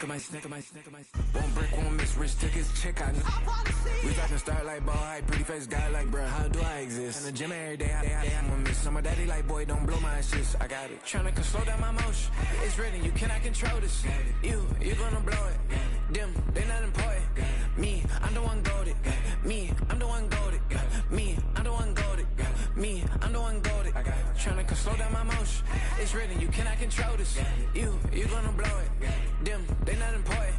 Won't break, won't miss, rich tickets, check out. We talking start like ball hype, pretty face guy like, bruh, how do I exist? In the gym every day, I'm gonna miss. Some of daddy like, boy, don't blow my assist. I got it. Tryna slow down my motion. It's written, you cannot control this. You gonna blow it. Them, they not important. Me, I'm the one goated. Me, I'm the one goated. Me, I'm the one goated. Me, I'm the one goated. Tryna slow down my motion. It's written, you cannot control this. You gonna blow it. Them, they not important.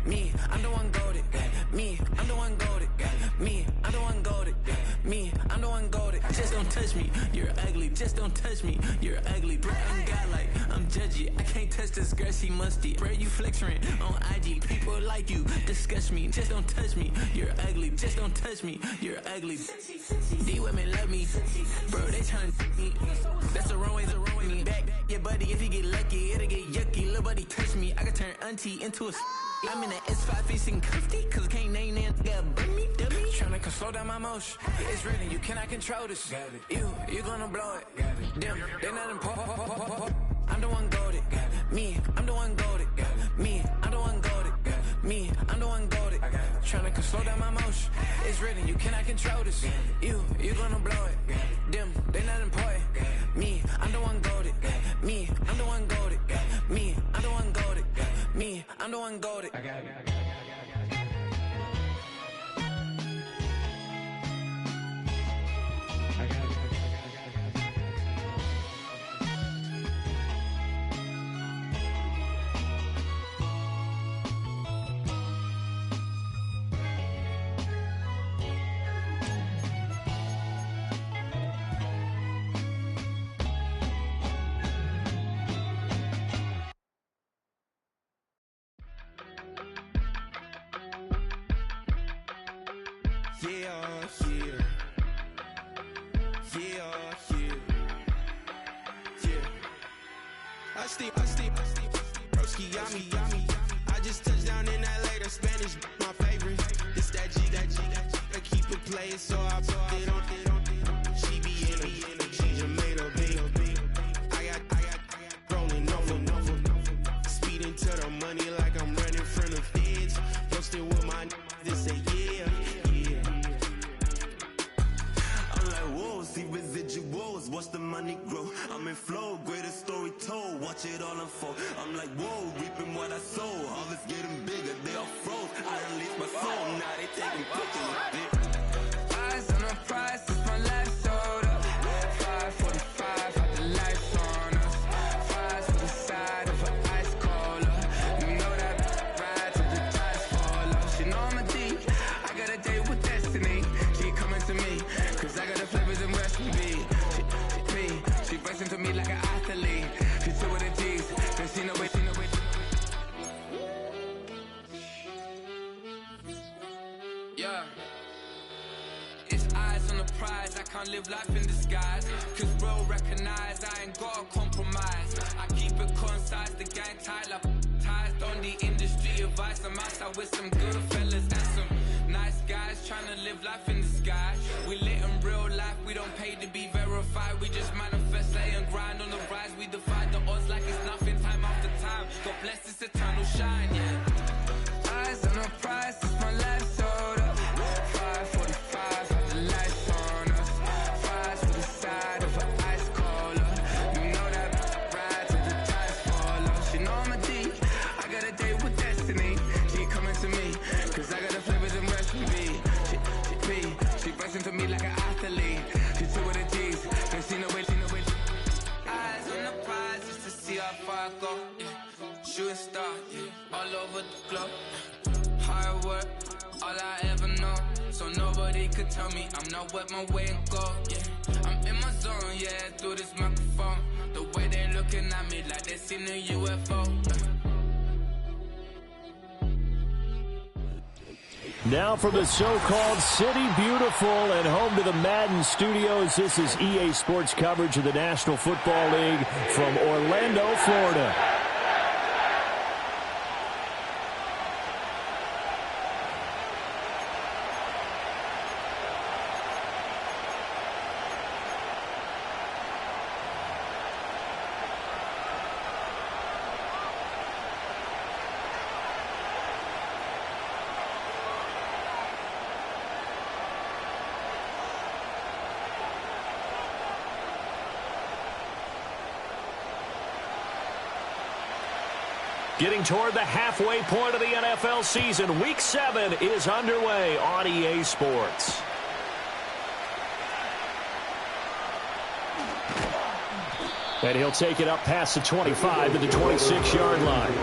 Me, I'm the one goated. Me, I'm the one goated. Me, I'm the one goated. Me, I'm the one goated. Just don't touch me, you're ugly. Just don't touch me, you're ugly. Bro, I'm godlike, I'm judgy. I can't touch this girl, she musty. Bro, you flexing on IG. People like you disgust me. Just don't touch me, you're ugly. Just don't touch me, you're ugly. These women love me, bro, they tryna me. That's the wrong way, back your buddy, if you get lucky, it'll get yucky. Little buddy touch me, I can turn auntie into a I'm in that S5 facing comfy, cause I can't name that, gotta burn me, dummy. Tryna slow down my motion. It's written, you cannot control this. You gonna blow it. Them, they not important. I'm the one goated. Me, I'm the one goated. Me, I'm the one goated. Me, I'm the one goated. Tryna slow down my motion. It's written, you cannot control this. You gonna blow it. Them, they not important. Me, I'm the one goated. Me, I'm the one goated. Me, I'm the one goated. Me, I'm the one goated. I got it. I just touched down in LA, the Spanish, my favorite. This that G, I keep it playing, so I put it on. She be in it, she just made a beat. I got rolling over, speeding to the money like I'm running from the feds. Posted with my they say yeah. I'm like, whoa, see residuals, watch the money grow. I'm in flow, greatest story told, watch it all unfold. I'm like, whoa, reaping what I sow. Harvest getting bigger, they all froze. I released my soul, now they taking pictures of it. Eyes on the prize, it's my life sold up. 545, had the lights on us. Fries to the side of an ice cola. You know that ride till the tires fall off. She know I'm a D, I got a date with destiny. She coming to me, cause I got the flavors and recipe. She racing to me like an athlete. She took with the G's, then she know it. Yeah. It's eyes on the prize, I can't live life in disguise. Cause bro recognize I ain't gotta compromise. I keep it concise, the gang tied up. Ties on the industry advice. I'm outside with some good fellas and some nice guys trying to live life in the sky. We lit in real life, we don't pay to be verified. We just manifest, lay and grind on the rise. We defy the odds like it's nothing, time after time. God bless this eternal shine, yeah. Eyes on the prize, it's my life sold up. 545, had the lights on us. Fries to the side of an ice cola. You know that ride till the tires fall off. She know I'm a D, I got a date with destiny. She coming to me, cause I got the flavors and recipe. She racing to me like an athlete. She took with the G's, then she know it. Eyes on the prize just to see how far I go. Yeah. Shooting star, yeah. All over the globe. Hard work, all I ever know. So nobody could tell me I'm not wet my way and go. Yeah, I'm in my zone, yeah, through this microphone. The way they looking at me like they seen a UFO. Now from the so-called City Beautiful and home to the Madden Studios, this is EA Sports coverage of the National Football League from Orlando, Florida. Getting toward the halfway point of the NFL season. Week 7 is underway on EA Sports. And he'll take it up past the 25 to the 26-yard line.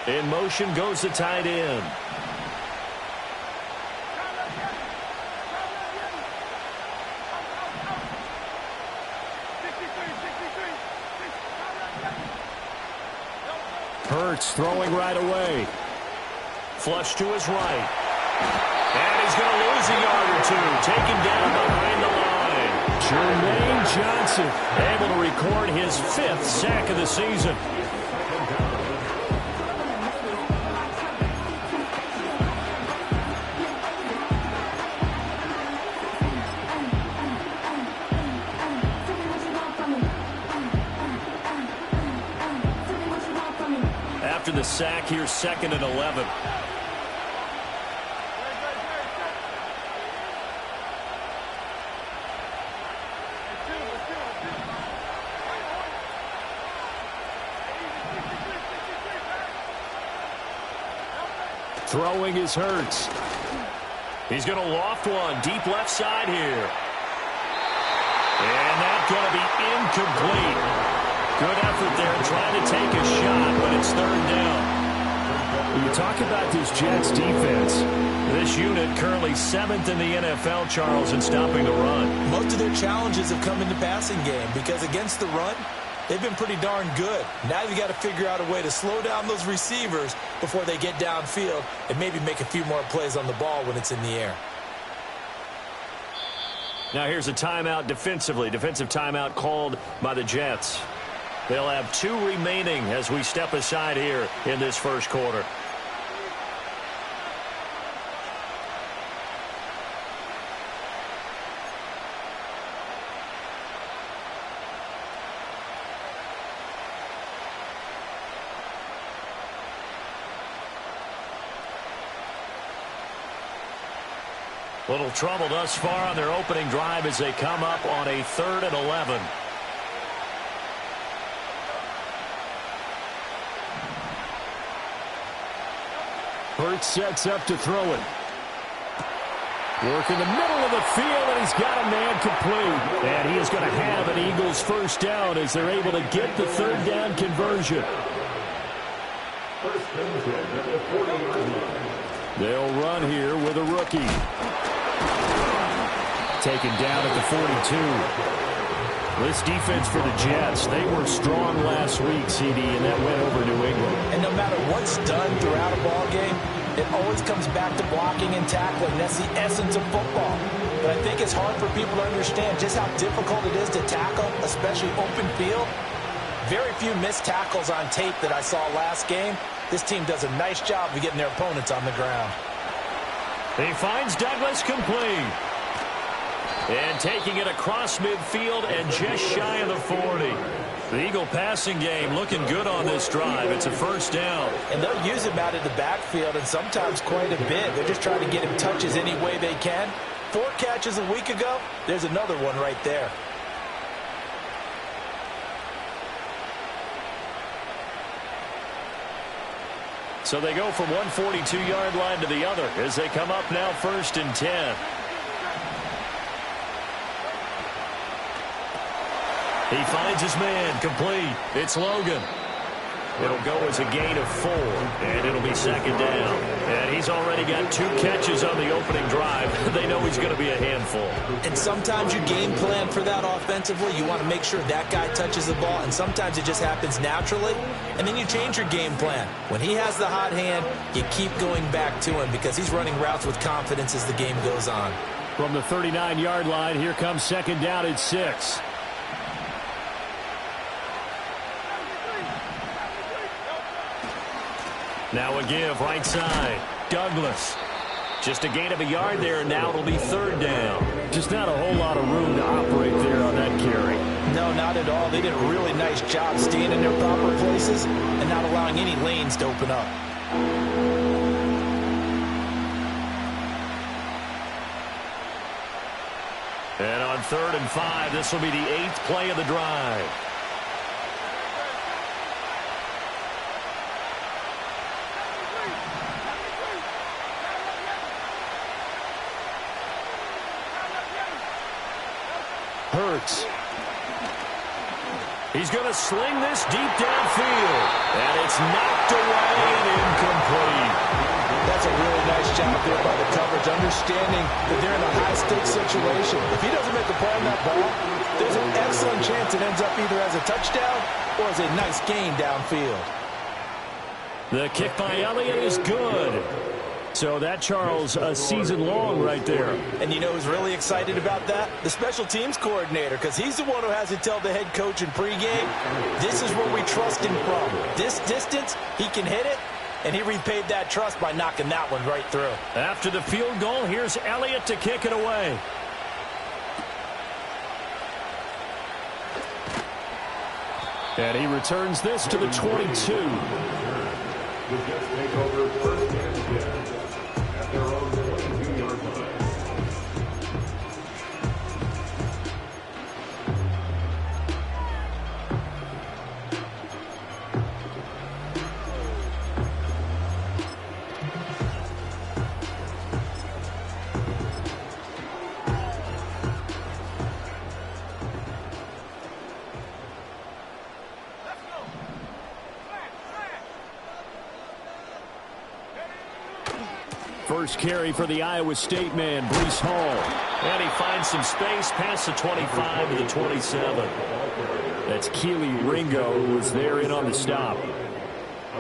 In motion goes the tight end. Hurts throwing right away. Flush to his right. And he's going to lose a yard or two. Taken down behind the line. Jermaine Johnson able to record his 5th sack of the season. After the sack, here's 2nd and 11. Throwing is Hurts. He's going to loft one deep left side here. And that's going to be incomplete. Good effort there trying to take a shot, but it's 3rd down. When you talk about this Jets defense, this unit currently 7th in the NFL, Charles, in stopping the run. Most of their challenges have come in the passing game because against the run, they've been pretty darn good. Now you've got to figure out a way to slow down those receivers before they get downfield and maybe make a few more plays on the ball when it's in the air. Now here's a timeout defensively. Defensive timeout called by the Jets. They'll have 2 remaining as we step aside here in this first quarter. Little trouble thus far on their opening drive as they come up on a 3rd and 11. Hurts sets up to throw it. Work in the middle of the field, and he's got a man complete. And he is going to have an Eagles first down as they're able to get the 3rd down conversion. They'll run here with a rookie. Taken down at the 42. This defense for the Jets, they were strong last week, CD, and that went over New England. And no matter what's done throughout a ball game, it always comes back to blocking and tackling. That's the essence of football. But I think it's hard for people to understand just how difficult it is to tackle, especially open field. Very few missed tackles on tape that I saw last game. This team does a nice job of getting their opponents on the ground. He finds Douglas complete. And taking it across midfield and just shy of the 40. The Eagle passing game looking good on this drive. It's a first down. And they'll use him out of the backfield and sometimes quite a bit. They're just trying to get him touches any way they can. 4 catches a week ago. There's another one right there. So they go from one 42-yard line to the other as they come up now 1st and 10. He finds his man complete. It's Logan. It'll go as a gain of 4, and it'll be 2nd down. And he's already got 2 catches on the opening drive. They know he's going to be a handful. And sometimes you game plan for that offensively. You want to make sure that guy touches the ball, and sometimes it just happens naturally. And then you change your game plan. When he has the hot hand, you keep going back to him because he's running routes with confidence as the game goes on. From the 39-yard line, here comes 2nd down at 6. Now a give right side. Douglas. Just a gain of a yard there, and now it'll be third down. Just not a whole lot of room to operate there on that carry. No, not at all. They did a really nice job staying in their proper places and not allowing any lanes to open up. And on 3rd and 5, this will be the 8th play of the drive. Hurts. He's going to sling this deep downfield. And it's knocked away and incomplete. That's a really nice job there by the coverage, understanding that they're in a high-stakes situation. If he doesn't make a play on that ball, there's an excellent chance it ends up either as a touchdown or as a nice gain downfield. The kick by Elliott is good. So that, Charles, a season long right there. And you know who's really excited about that? The special teams coordinator, because he's the one who has to tell the head coach in pregame, this is where we trust him from. This distance, he can hit it, and he repaid that trust by knocking that one right through. After the field goal, here's Elliott to kick it away. And he returns this to the 22. The Jets take over first and 10 at their own 22-yard line. First carry for the Iowa State man, Breece Hall. And he finds some space past the 25 to the 27. That's Keely Ringo, who was there in on the stop.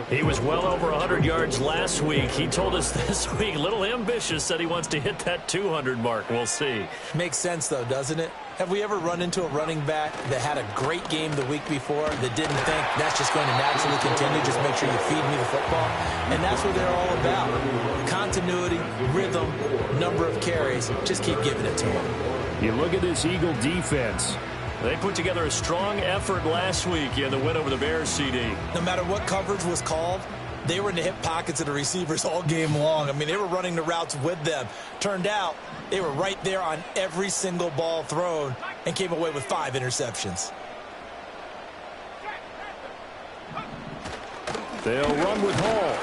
He was well over 100 yards last week. He told us this week, a little ambitious, said he wants to hit that 200 mark. We'll see. Makes sense, though, doesn't it? Have we ever run into a running back that had a great game the week before that didn't think that's just going to naturally continue, just make sure you feed me the football? And that's what they're all about. Continuity, rhythm, number of carries. Just keep giving it to them. You look at this Eagle defense. They put together a strong effort last week in the win over the Bears, CD. No matter what coverage was called, they were in the hip pockets of the receivers all game long. I mean, they were running the routes with them. Turned out they were right there on every single ball thrown and came away with 5 interceptions. They'll run with Hall.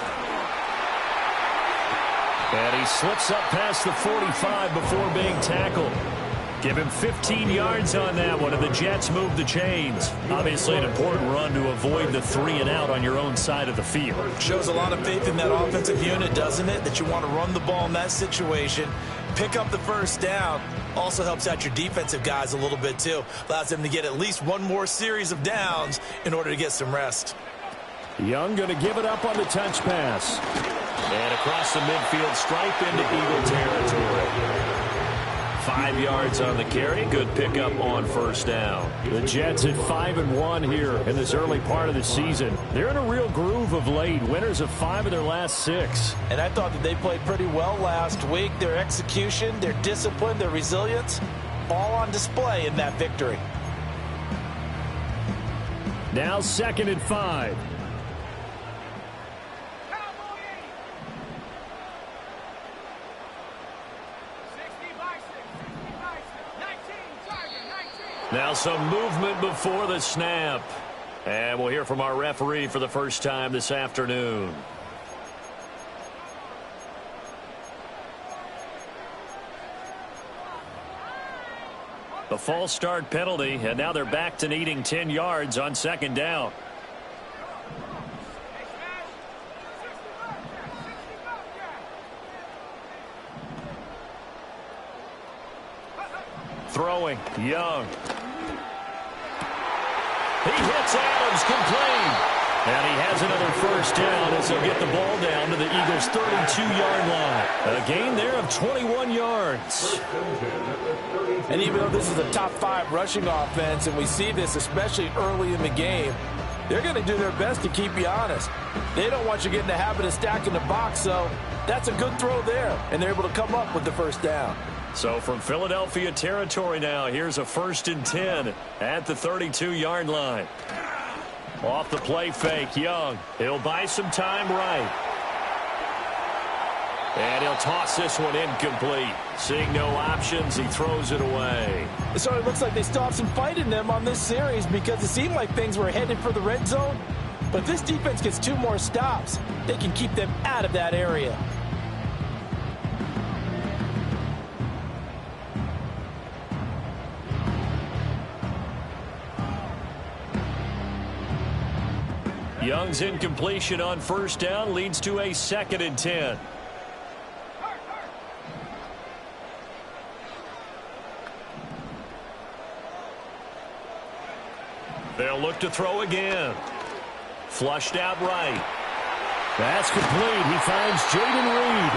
And he slips up past the 45 before being tackled. Give him 15 yards on that one, and the Jets move the chains. Obviously an important run to avoid the 3-and-out on your own side of the field. Shows a lot of faith in that offensive unit, doesn't it? That you want to run the ball in that situation, pick up the first down. Also helps out your defensive guys a little bit, too. Allows them to get at least one more series of downs in order to get some rest. Young going to give it up on the touch pass. And across the midfield stripe into Eagle territory. 5 yards on the carry. Good pickup on first down. The Jets at 5-1 here in this early part of the season. They're in a real groove of late. Winners of 5 of their last 6. And I thought that they played pretty well last week. Their execution, their discipline, their resilience, all on display in that victory. Now 2nd and 5. Now some movement before the snap. And we'll hear from our referee for the first time this afternoon. The false start penalty, and now they're back to needing 10 yards on 2nd down. Throwing, Young. He hits Adams, complete. And he has another first down as he'll get the ball down to the Eagles' 32-yard line. A gain there of 21 yards. And even though this is a top 5 rushing offense, and we see this especially early in the game, they're going to do their best to keep you honest. They don't want you getting the habit of stacking the box, so that's a good throw there, and they're able to come up with the first down. So from Philadelphia territory now, here's a 1st and 10 at the 32-yard line. Off the play fake, Young. He'll buy some time right. And he'll toss this one incomplete. Seeing no options, he throws it away. So it looks like they still have some fight in them on this series because it seemed like things were headed for the red zone. But if this defense gets 2 more stops, they can keep them out of that area. Young's incompletion on 1st down leads to a 2nd and 10. They'll look to throw again. Flushed out right. That's complete. He finds Jayden Reed.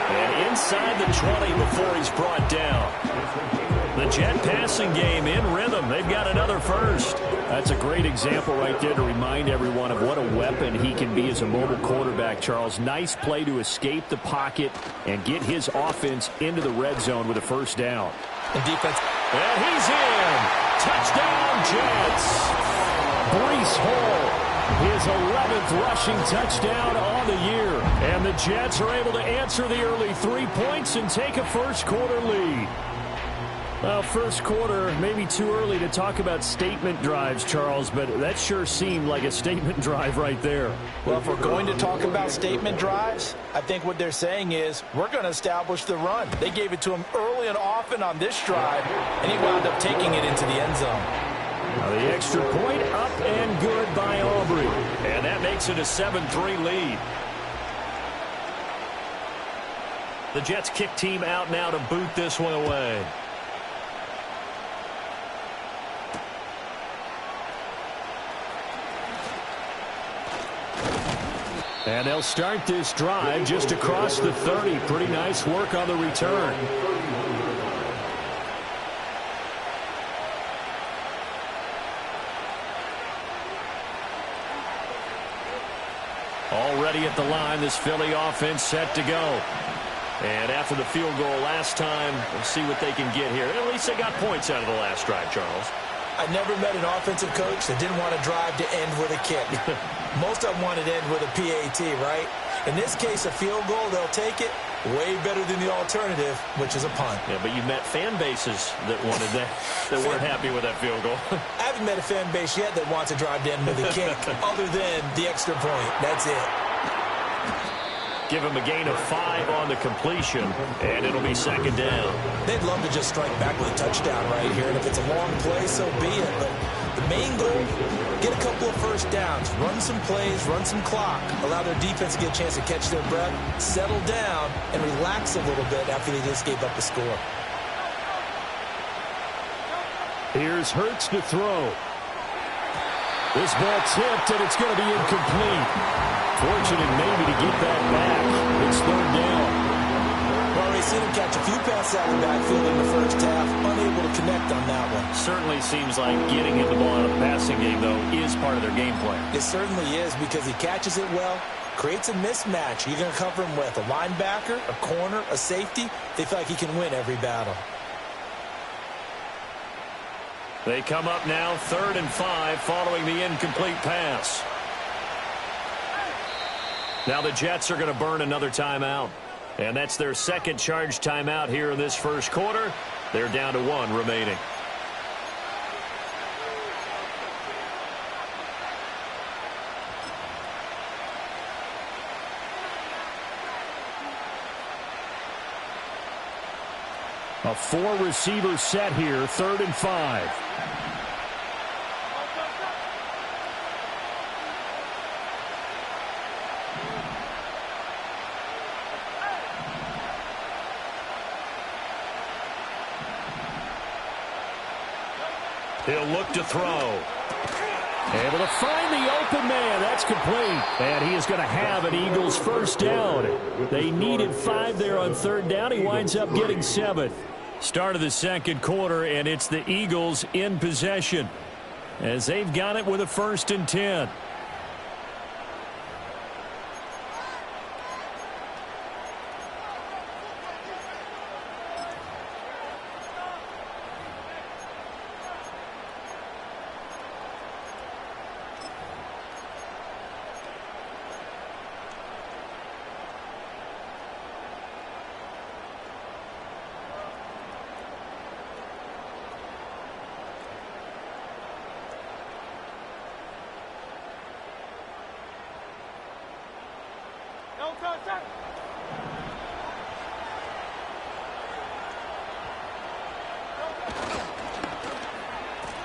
And inside the 20 before he's brought down. The Jet passing game in rhythm. They've got another first. That's a great example right there to remind everyone of what a weapon he can be as a mobile quarterback, Charles. Nice play to escape the pocket and get his offense into the red zone with a first down. And defense. And he's in. Touchdown, Jets. Breece Hall, his 11th rushing touchdown on the year. And the Jets are able to answer the early 3 points and take a first-quarter lead. Well, first quarter, maybe too early to talk about statement drives, Charles, but that sure seemed like a statement drive right there. Well, if we're going to talk about statement drives, I think what they're saying is we're going to establish the run. They gave it to him early and often on this drive, and he wound up taking it into the end zone. Now the extra point up and good by Aubrey. And that makes it a 7-3 lead. The Jets kick team out now to boot this one away. And they'll start this drive just across the 30. Pretty nice work on the return. Already at the line, this Philly offense set to go. And after the field goal last time, we'll see what they can get here. At least they got points out of the last drive, Charles. I never met an offensive coach that didn't want to drive to end with a kick. Most of them wanted to end with a PAT, right? In this case, a field goal, they'll take it. Way better than the alternative, which is a punt. Yeah, but you met fan bases that wanted that, that weren't happy with that field goal. I haven't met a fan base yet that wants to drive to end with a kick, other than the extra point. That's it. Give him a gain of 5 on the completion, and it'll be 2nd down. They'd love to just strike back with a touchdown right here, and if it's a long play, so be it. But the main goal, get a couple of first downs, run some plays, run some clock, allow their defense to get a chance to catch their breath, settle down, and relax a little bit after they just gave up the score. Here's Hurts to throw. This ball tipped, and it's going to be incomplete. Fortunate maybe to get that back. It's 3rd down. Well, we've seen him catch a few passes out of the backfield in the first half, unable to connect on that one. Certainly seems like getting him the ball out of the passing game, though, is part of their game plan. It certainly is, because he catches it well, creates a mismatch. You're going to cover him with a linebacker, a corner, a safety. They feel like he can win every battle. They come up now 3rd and 5 following the incomplete pass. Now the Jets are going to burn another timeout. And that's their 2nd charge timeout here in this first quarter. They're down to 1 remaining. A 4-receiver set here, 3rd and 5. He'll look to throw. Able to find the open man. That's complete. And he is going to have an Eagles first down. They needed 5 there on 3rd down. He winds up getting 7th. Start of the 2nd quarter, and it's the Eagles in possession. as they've got it with a 1st and 10.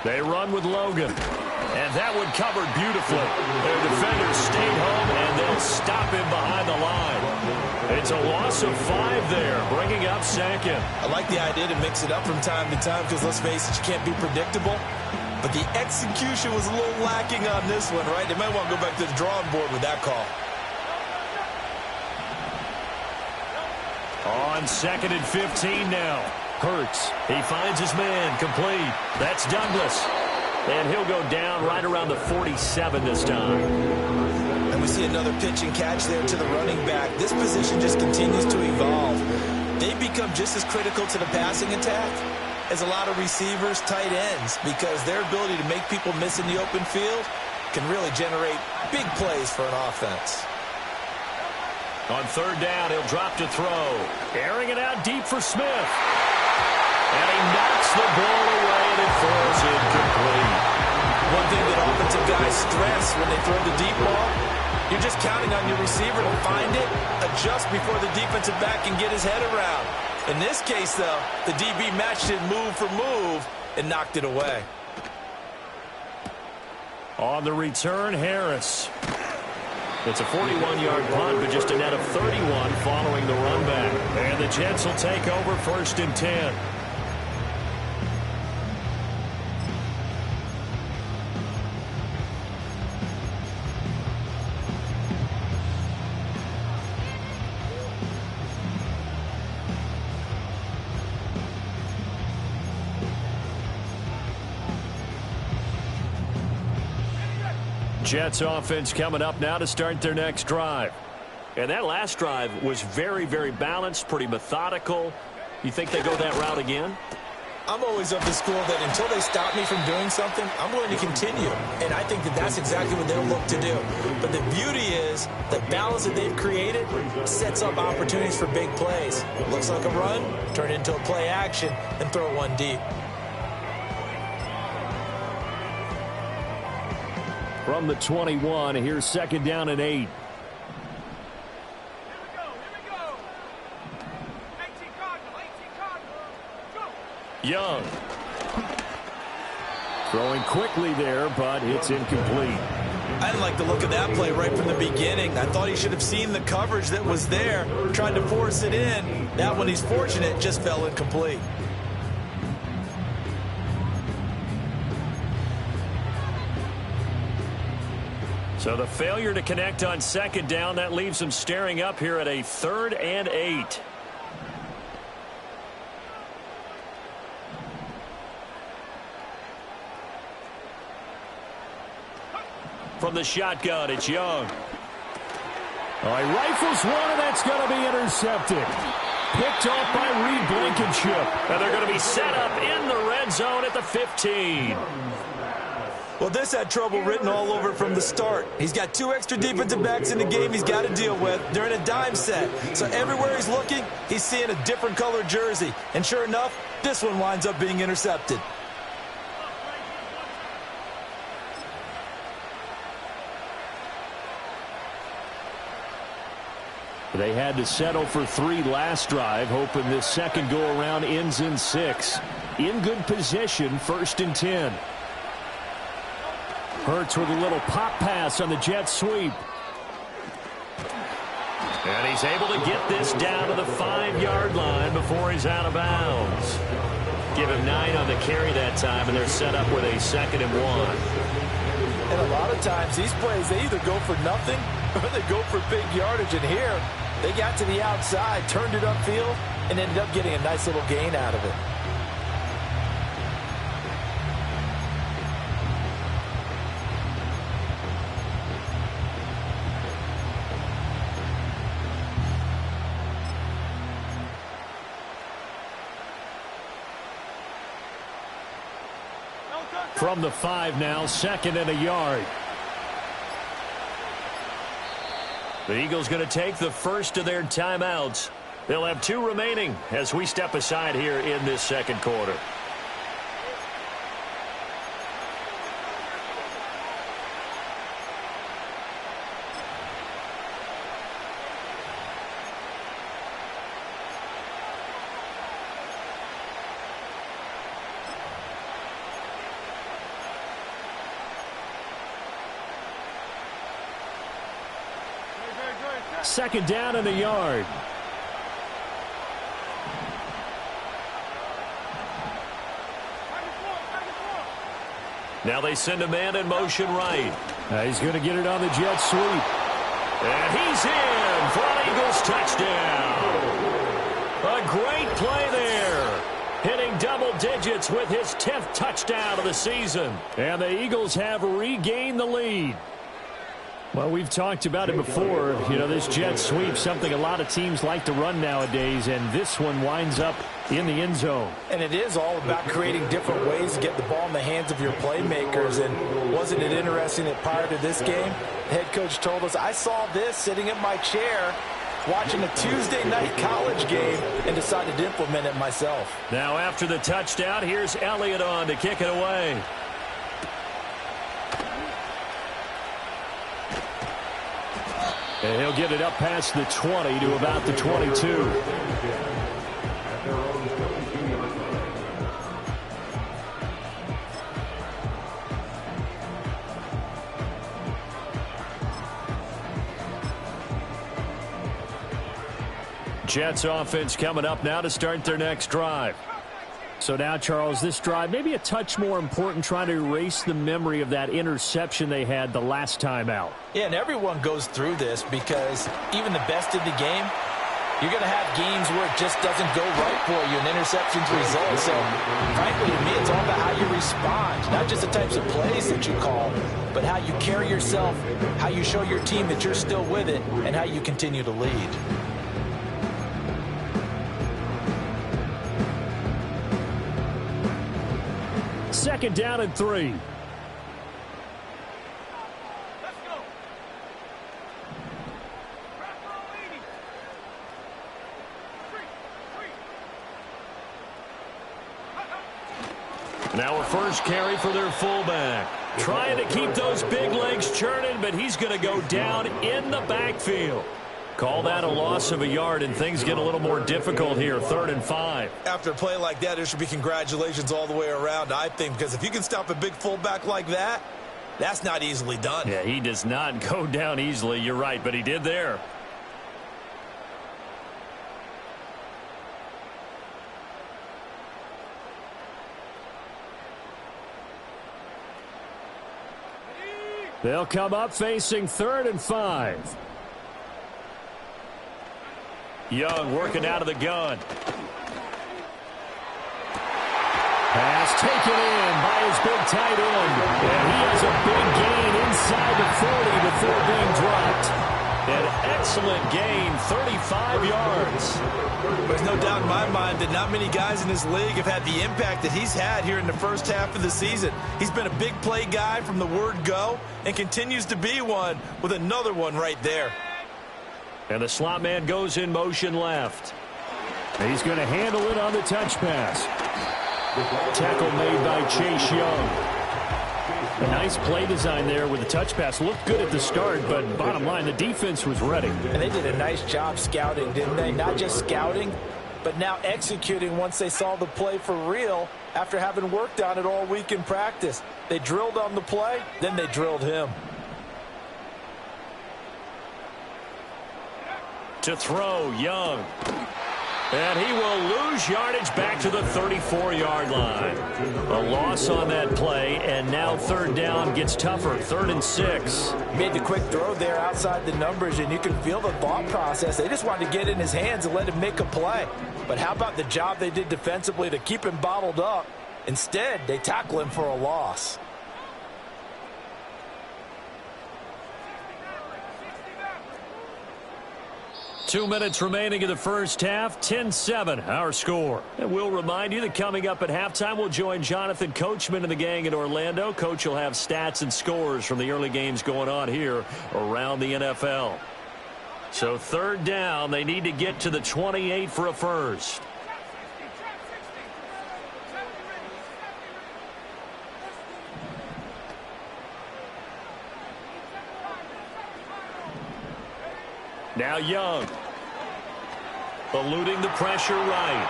They run with Logan. And that one covered beautifully. Their defenders stayed home, and they'll stop him behind the line. It's a loss of 5 there, bringing up 2nd. I like the idea to mix it up from time to time because, let's face it, you can't be predictable. But the execution was a little lacking on this one, right? They might want to go back to the drawing board with that call. On 2nd and 15 now. Hurts. He finds his man. Complete. That's Douglas. And he'll go down right around the 47 this time. And we see another pitch and catch there to the running back. This position just continues to evolve. They become just as critical to the passing attack as a lot of receivers, tight ends, because their ability to make people miss in the open field can really generate big plays for an offense. On 3rd down, he'll drop to throw. Airing it out deep for Smith. And he knocks the ball away, and it falls incomplete. One thing that offensive guys stress when they throw the deep ball, you're just counting on your receiver to find it, adjust before the defensive back can get his head around. In this case, though, the DB matched it move for move and knocked it away. On the return, Harris. It's a 41-yard punt, but just a net of 31 following the run back. And the Jets will take over 1st and 10. Jets offense coming up now to start their next drive. And that last drive was very, very balanced, pretty methodical. You think they go that route again? I'm always of the school that until they stop me from doing something, I'm going to continue. And I think that that's exactly what they'll look to do. But the beauty is the balance that they've created sets up opportunities for big plays. It looks like a run, turn it into a play action, and throw one deep. From the 21, here's 2nd down and 8. Young. Throwing quickly there, but it's incomplete. I didn't like the look of that play right from the beginning. I thought he should have seen the coverage that was there, tried to force it in. That one, he's fortunate, just fell incomplete. So the failure to connect on 2nd down, that leaves them staring up here at a 3rd and 8. From the shotgun, it's Young. Oh, he rifles one, and that's going to be intercepted. Picked off by Reed Blankenship. And they're going to be set up in the red zone at the 15. Well, this had trouble written all over from the start. He's got 2 extra defensive backs in the game he's got to deal with. They're in a dime set. So everywhere he's looking, he's seeing a different color jersey. And sure enough, this one winds up being intercepted. They had to settle for 3 last drive, hoping this second go-around ends in 6. In good position, 1st and 10. Hurts with a little pop pass on the jet sweep. And he's able to get this down to the 5-yard line before he's out of bounds. Give him 9 on the carry that time, and they're set up with a 2nd and 1. And a lot of times, these plays, they either go for nothing or they go for big yardage. And here, they got to the outside, turned it upfield, and ended up getting a nice little gain out of it. From the 5 now, 2nd and a yard. The Eagles going to take the first of their timeouts. They'll have 2 remaining as we step aside here in this second quarter. Second down and a yard. Now they send a man in motion right. He's going to get it on the jet sweep. And he's in for an Eagles touchdown. A great play there. Hitting double digits with his 10th touchdown of the season. And the Eagles have regained the lead. Well, we've talked about it before. You know, this jet sweep, something a lot of teams like to run nowadays, and this one winds up in the end zone. And it is all about creating different ways to get the ball in the hands of your playmakers. And wasn't it interesting that prior to this game, the head coach told us, I saw this sitting in my chair watching a Tuesday night college game and decided to implement it myself. Now after the touchdown, here's Elliott on to kick it away. And he'll get it up past the 20 to about the 22. Jets offense coming up now to start their next drive. So now, Charles, this drive maybe a touch more important, trying to erase the memory of that interception they had the last time out. Yeah, and everyone goes through this because even the best in the game, you're going to have games where it just doesn't go right for you, and interceptions result. So, frankly, to me, it's all about how you respond, not just the types of plays that you call, but how you carry yourself, how you show your team that you're still with it, and how you continue to lead. Second down and 3. Now a first carry for their fullback. Trying to keep those big legs churning, but he's going to go down in the backfield. Call that a loss of a yard, and things get a little more difficult here, 3rd and 5. After a play like that, there should be congratulations all the way around, I think, because if you can stop a big fullback like that, that's not easily done. Yeah, he does not go down easily, you're right, but he did there. They'll come up facing 3rd and 5. Young working out of the gun. Pass taken in by his big tight end. And he has a big gain inside the 40 before being dropped. An excellent gain, 35 yards. There's no doubt in my mind that not many guys in this league have had the impact that he's had here in the first half of the season. He's been a big play guy from the word go and continues to be one with another one right there. And the slot man goes in motion left. He's going to handle it on the touch pass. Tackle made by Chase Young. A nice play design there with the touch pass. Looked good at the start, but bottom line, the defense was ready. And they did a nice job scouting, didn't they? Not just scouting, but now executing once they saw the play for real after having worked on it all week in practice. They drilled on the play, then they drilled him. To throw, Young. And he will lose yardage back to the 34-yard line. A loss on that play, and now 3rd down gets tougher, 3rd and 6. Made the quick throw there outside the numbers, and you can feel the thought process. They just wanted to get in his hands and let him make a play. But how about the job they did defensively to keep him bottled up? Instead, they tackle him for a loss. 2 minutes remaining in the first half, 10-7, our score. And we'll remind you that coming up at halftime, we'll join Jonathan Coachman and the gang in Orlando. Coach will have stats and scores from the early games going on here around the NFL. So third down, they need to get to the 28 for a first. Now Young, eluding the pressure right.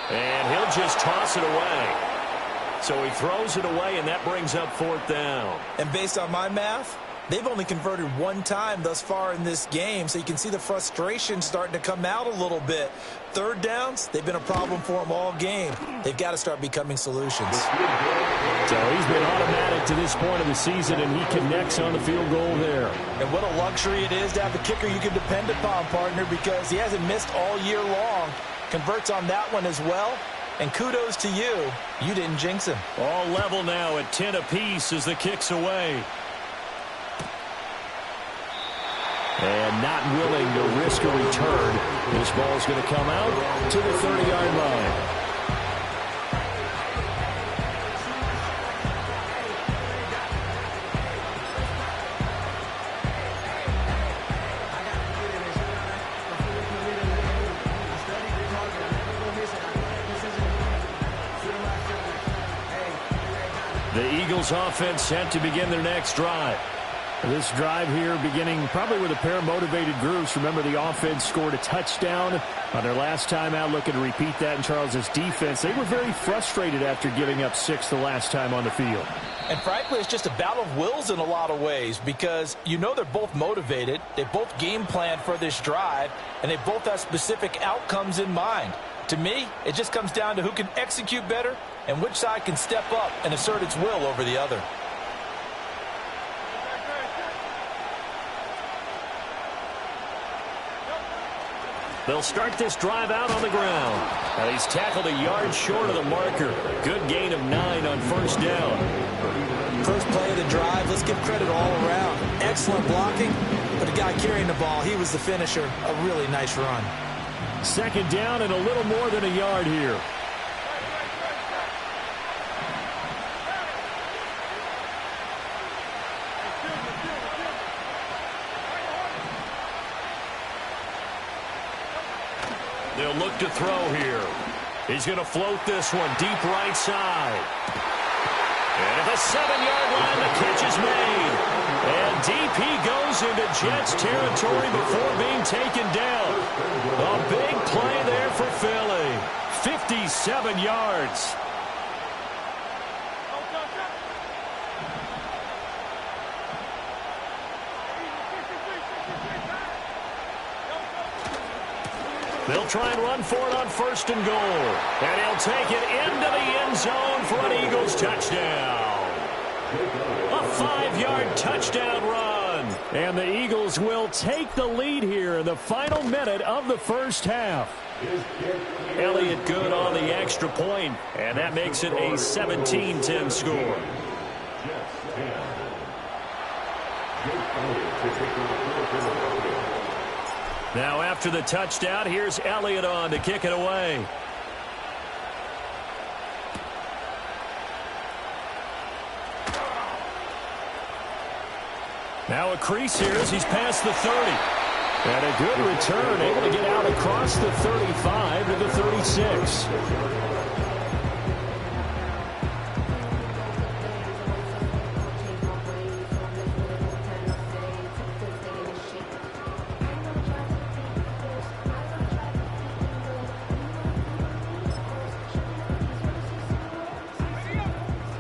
And he'll just toss it away. So he throws it away, and that brings up fourth down. And based on my math, they've only converted one time thus far in this game, so you can see the frustration starting to come out a little bit. Third downs, they've been a problem for them all game. They've got to start becoming solutions. So he's been automatic to this point of the season, and he connects on the field goal there. And what a luxury it is to have a kicker you can depend upon, partner, because he hasn't missed all year long. Converts on that one as well. And kudos to you. You didn't jinx him. All level now at 10 apiece as the kick's away. And not willing to risk a return. This ball's going to come out to the 30-yard line. The Eagles offense set to begin their next drive. This drive here beginning probably with a pair of motivated groups. Remember, the offense scored a touchdown on their last time out, looking to repeat that in Charles's defense. They were very frustrated after giving up 6 the last time on the field. And frankly, it's just a battle of wills in a lot of ways because you know they're both motivated. They both game planned for this drive, and they both have specific outcomes in mind. To me, it just comes down to who can execute better and which side can step up and assert its will over the other. They'll start this drive out on the ground. Now he's tackled a yard short of the marker. Good gain of 9 on first down. First play of the drive, let's give credit all around. Excellent blocking, but the guy carrying the ball, he was the finisher. A really nice run. Second down and a little more than a yard here. They'll look to throw here. He's going to float this one deep right side. And at the 7-yard line, the catch is made. And deep he goes into Jets territory before being taken down. A big play there for Philly. 57 yards. They'll try and run for it on first and goal. And he'll take it into the end zone for an Eagles touchdown. A 5-yard touchdown run. And the Eagles will take the lead here in the final minute of the first half. Elliott good on the extra point, and that makes it a 17-10 score. Now after the touchdown, here's Elliott on to kick it away. Now a crease here as he's past the 30. And a good return, able to get out across the 35 to the 36.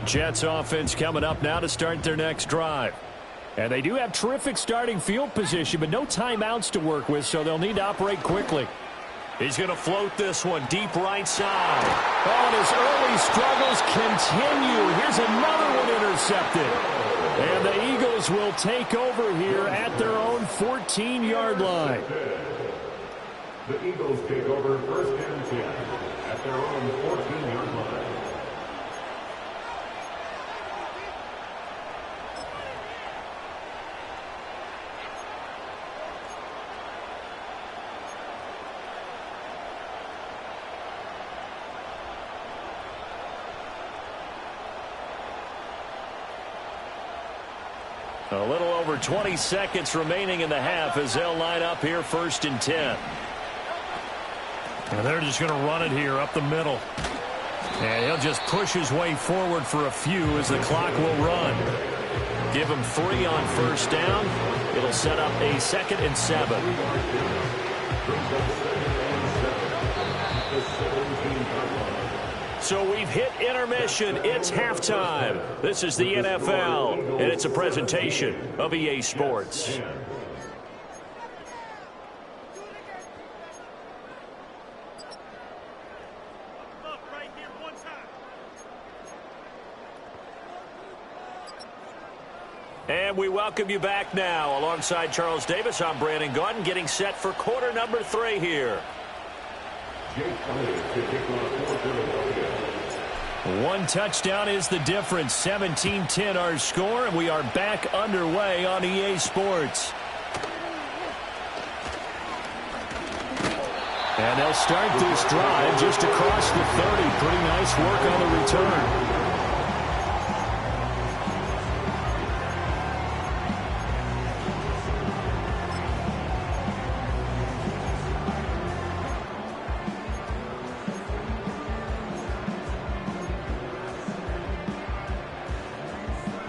Jets offense coming up now to start their next drive. And they do have terrific starting field position, but no timeouts to work with, so they'll need to operate quickly. He's going to float this one deep right side. Oh, and his early struggles continue. Here's another one intercepted. And the Eagles will take over here at their own 14-yard line. The Eagles take over first and 10 at their own 14-yard line. A little over 20 seconds remaining in the half as they'll line up here 1st and 10. And they're just going to run it here up the middle. And he'll just push his way forward for a few as the clock will run. Give him 3 on 1st down. It'll set up a 2nd and 7. So we've hit intermission. It's halftime. This is the NFL, and it's a presentation of EA Sports. And we welcome you back now. Alongside Charles Davis, I'm Brandon Gaudin, getting set for quarter number 3 here. One touchdown is the difference. 17-10 our score, and we are back underway on EA Sports. And they'll start this drive just across the 30. Pretty nice work on the return.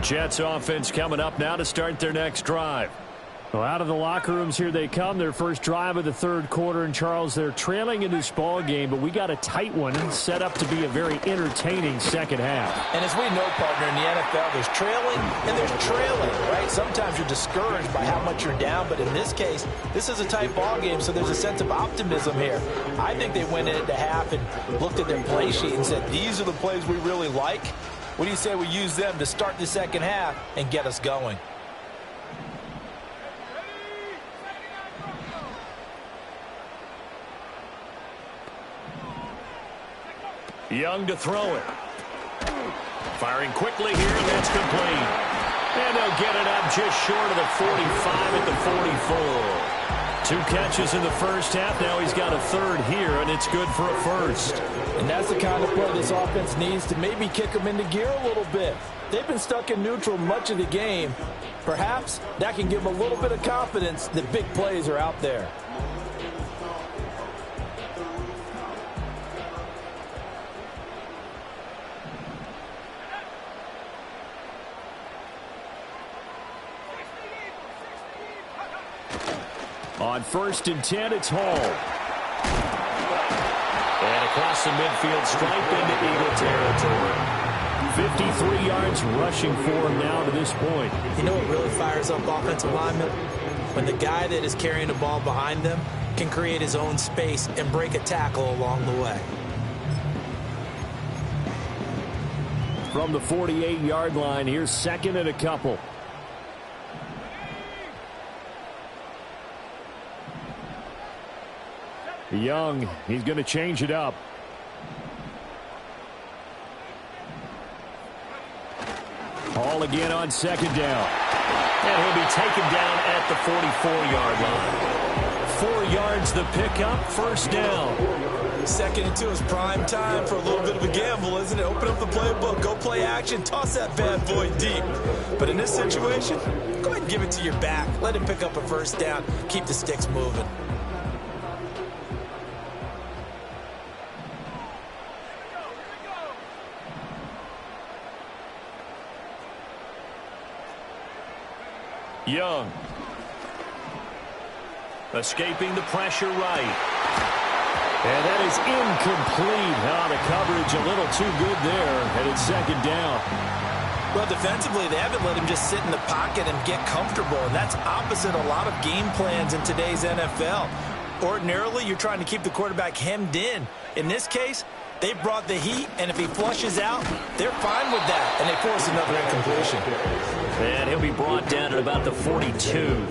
Jets offense coming up now to start their next drive. Well, out of the locker rooms here they come. Their first drive of the 3rd quarter. And, Charles, they're trailing in this ball game, but we got a tight one set up to be a very entertaining second half. And as we know, partner, in the NFL, there's trailing and there's trailing, right? Sometimes you're discouraged by how much you're down, but in this case, this is a tight ball game, so there's a sense of optimism here. I think they went into half and looked at their play sheet and said, these are the plays we really like. What do you say we use them to start the second half and get us going? Young to throw it. Firing quickly here, and that's complete. And they'll get it up just short of the 45 at the 44. 2 catches in the first half. Now he's got a 3rd here, and it's good for a 1st. And that's the kind of play this offense needs to maybe kick them into gear a little bit. They've been stuck in neutral much of the game. Perhaps that can give them a little bit of confidence that big plays are out there. On 1st and 10, it's Hall. And across the midfield stripe into Eagle territory. 53 yards rushing for him now to this point. You know what really fires up offensive linemen? When the guy that is carrying the ball behind them can create his own space and break a tackle along the way. From the 48-yard line, here's 2nd and a couple. Young, he's going to change it up. Hall again on 2nd down. And he'll be taken down at the 44-yard line. 4 yards the pickup, 1st down. 2nd and 2 is prime time for a little bit of a gamble, isn't it? Open up the playbook, go play action, toss that bad boy deep. But in this situation, go ahead and give it to your back. Let him pick up a 1st down, keep the sticks moving. Young. Escaping the pressure right. And that is incomplete. The coverage a little too good there, and it's 2nd down. Well, defensively, they haven't let him just sit in the pocket and get comfortable, and that's opposite a lot of game plans in today's NFL. Ordinarily, you're trying to keep the quarterback hemmed in. In this case, they brought the heat, and if he flushes out, they're fine with that, and they force another incompletion. And he'll be brought down at about the 42.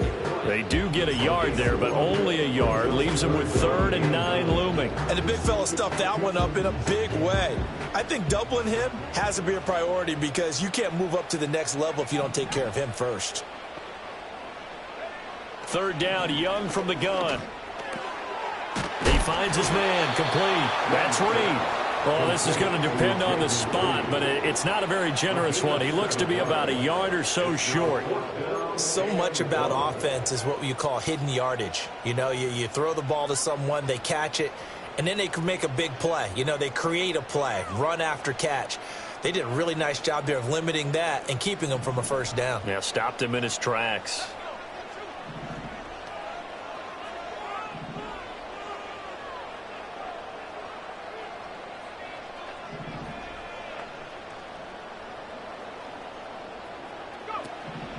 They do get a yard there, but only a yard. Leaves them with 3rd and 9 looming. And the big fella stuffed that one up in a big way. I think doubling him has to be a priority because you can't move up to the next level if you don't take care of him first. 3rd down, Young from the gun. He finds his man, complete. That's Reed. Well, this is going to depend on the spot, but it's not a very generous one. He looks to be about a yard or so short. So much about offense is what you call hidden yardage. You know, you throw the ball to someone, they catch it, and then they can make a big play. You know, they create a play, run after catch. They did a really nice job there of limiting that and keeping him from a first down. Yeah, stopped him in his tracks.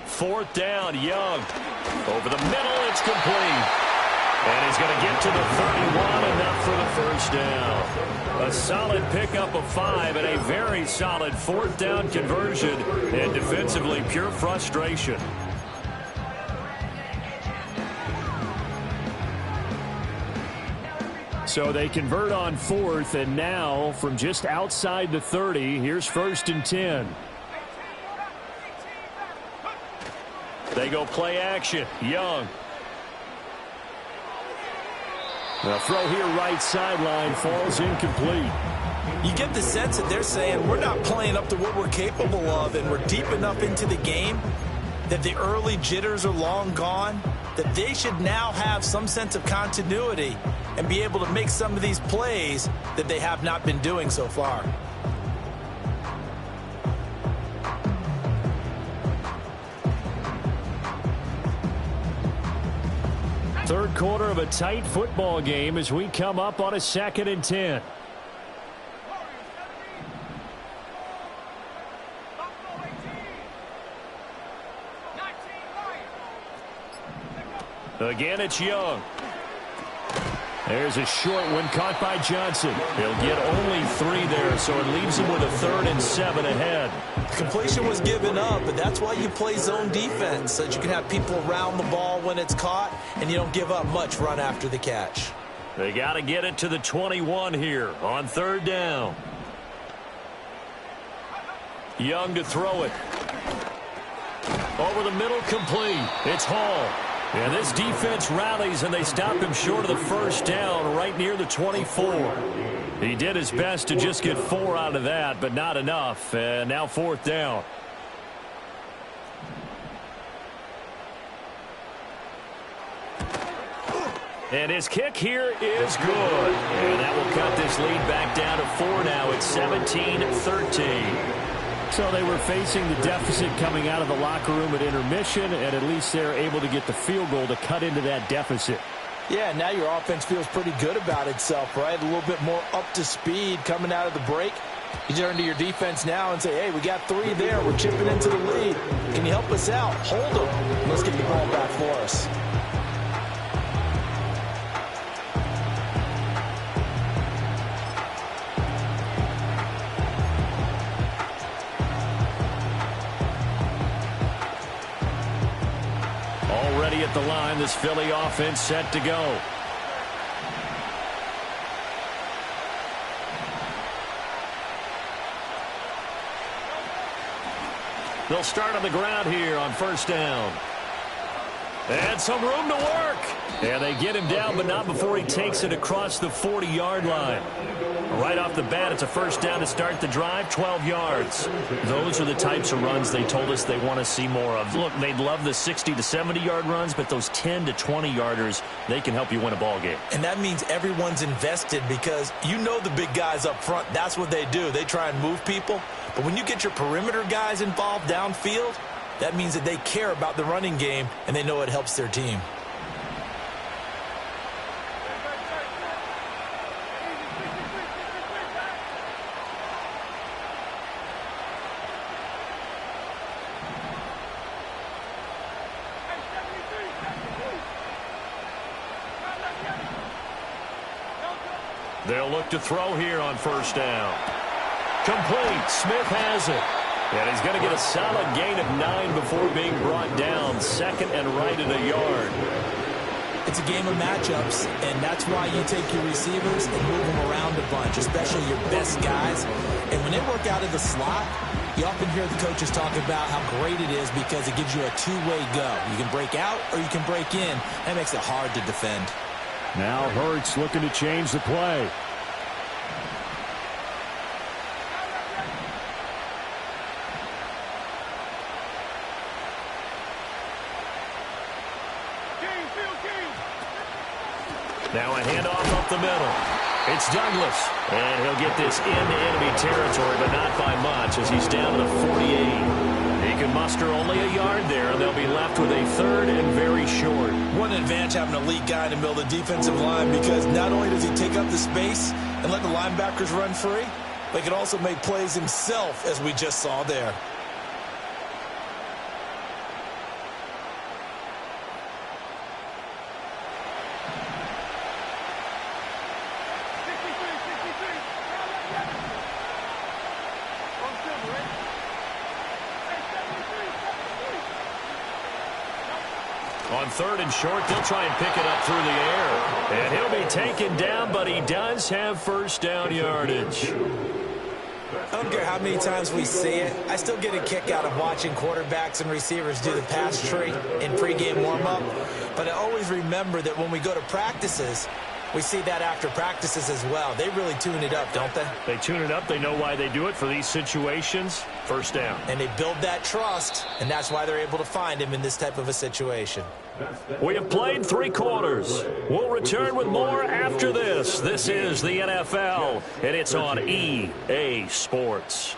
Fourth down, Young. Over the middle, it's complete. And he's going to get to the 31, enough for the first down. A solid pickup of 5 and a very solid fourth down conversion. And defensively, pure frustration. So they convert on fourth, and now from just outside the 30, here's 1st and 10. They go play action. Young. The throw here right sideline falls incomplete. You get the sense that they're saying we're not playing up to what we're capable of, and we're deep enough into the game that the early jitters are long gone, that they should now have some sense of continuity and be able to make some of these plays that they have not been doing so far. Third quarter of a tight football game as we come up on a 2nd and 10. Again, it's Young. There's a short one caught by Johnson. He'll get only 3 there, so it leaves him with a 3rd and 7 ahead. Completion was given up, but that's why you play zone defense, so that you can have people around the ball when it's caught, and you don't give up much run after the catch. They got to get it to the 21 here on 3rd down. Young to throw it. Over the middle, complete. It's Hall. And this defense rallies, and they stop him short of the first down right near the 24. He did his best to just get 4 out of that, but not enough. And now 4th down. And his kick here is good. And that will cut this lead back down to 4 now. It's 17-13. So they were facing the deficit coming out of the locker room at intermission, and at least they're able to get the field goal to cut into that deficit. Yeah, now your offense feels pretty good about itself, right? A little bit more up to speed coming out of the break. You turn to your defense now and say, hey, we got 3 there. We're chipping into the lead. Can you help us out? Hold them. Let's get the ball back for us. Already at the line, this Philly offense set to go. They'll start on the ground here on 1st down. And some room to work. And they get him down, but not before he takes it across the 40-yard line. Right off the bat, it's a 1st down to start the drive, 12 yards. Those are the types of runs they told us they want to see more of. Look, they'd love the 60 to 70-yard runs, but those 10 to 20-yarders, they can help you win a ball game. And that means everyone's invested because you know the big guys up front, that's what they do. They try and move people. But when you get your perimeter guys involved downfield, that means that they care about the running game and they know it helps their team. They'll look to throw here on 1st down. Complete. Smith has it. And he's going to get a solid gain of 9 before being brought down. 2nd and right at a yard. It's a game of matchups, and that's why you take your receivers and move them around a bunch, especially your best guys. And when they work out of the slot, you often hear the coaches talk about how great it is because it gives you a two-way go. You can break out or you can break in. That makes it hard to defend. Now Hurts looking to change the play. Now a handoff up the middle. It's Douglas. And he'll get this into enemy territory, but not by much as he's down to the 48. He can muster only a yard there, and they'll be left with a 3rd and very short. What an advantage having an elite guy in the middle of the defensive line, because not only does he take up the space and let the linebackers run free, but he can also make plays himself, as we just saw there. On 3rd and short, they'll try and pick it up through the air. And he'll be taken down, but he does have first down yardage. I don't care how many times we see it. I still get a kick out of watching quarterbacks and receivers do the pass tree in pregame warm-up. But I always remember that when we go to practices, we see that after practices as well. They really tune it up, don't they? They tune it up. They know why they do it for these situations. First down. And they build that trust, and that's why they're able to find him in this type of a situation. We have played 3 quarters. We'll return with more after this. This is the NFL, and it's on EA Sports.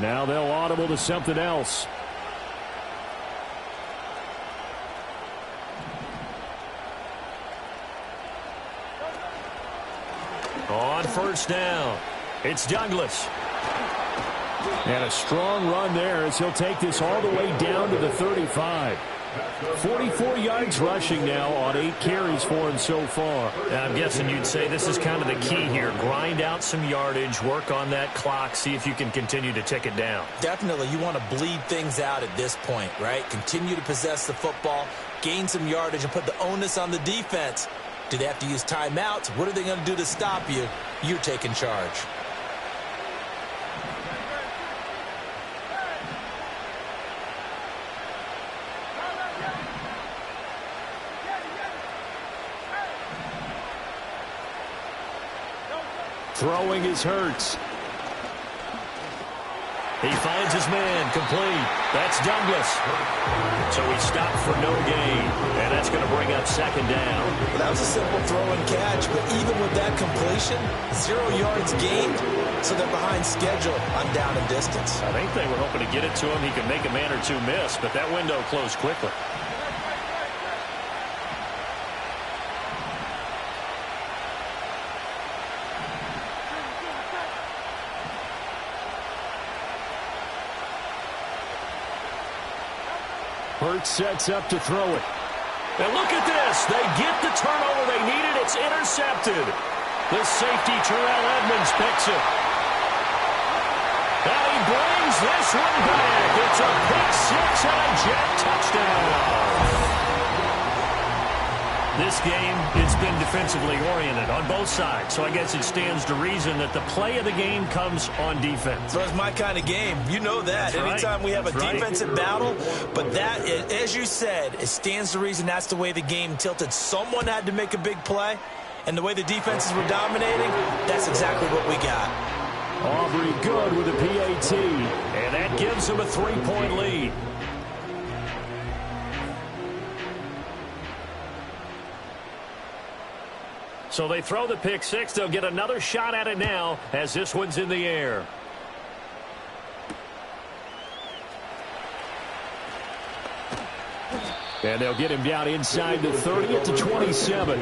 Now they'll audible to something else. On first down, it's Douglas. And a strong run there as he'll take this all the way down to the 35. 44 yards rushing now on 8 carries for him so far. And I'm guessing you'd say this is kind of the key here. Grind out some yardage, work on that clock, see if you can continue to tick it down. Definitely, you want to bleed things out at this point, right? Continue to possess the football, gain some yardage, and put the onus on the defense. Do they have to use timeouts? What are they going to do to stop you? You're taking charge. Throwing is Hurts. He finds his man, complete. That's Douglas. So he stopped for no gain, and that's going to bring up second down. Well, that was a simple throw and catch, but even with that completion, 0 yards gained, so they're behind schedule on down and distance. I think they were hoping to get it to him. He could make a man or two miss, but that window closed quickly. Hurts sets up to throw it. And look at this. They get the turnover they needed. It's intercepted. The safety, Terrell Edmonds, picks it. And he brings this one back. It's a pick six and a Jet touchdown. This game, it's been defensively oriented on both sides, so I guess it stands to reason that the play of the game comes on defense. So it's my kind of game. You know that. That's Anytime right. we have a That's defensive battle, but that, as you said, it stands to reason that's the way the game tilted. Someone had to make a big play, and the way the defenses were dominating, that's exactly what we got. Aubrey good with a PAT, and that gives him a 3-point lead. So they throw the pick six. They'll get another shot at it now as this one's in the air. And they'll get him down inside the 30 at the 27.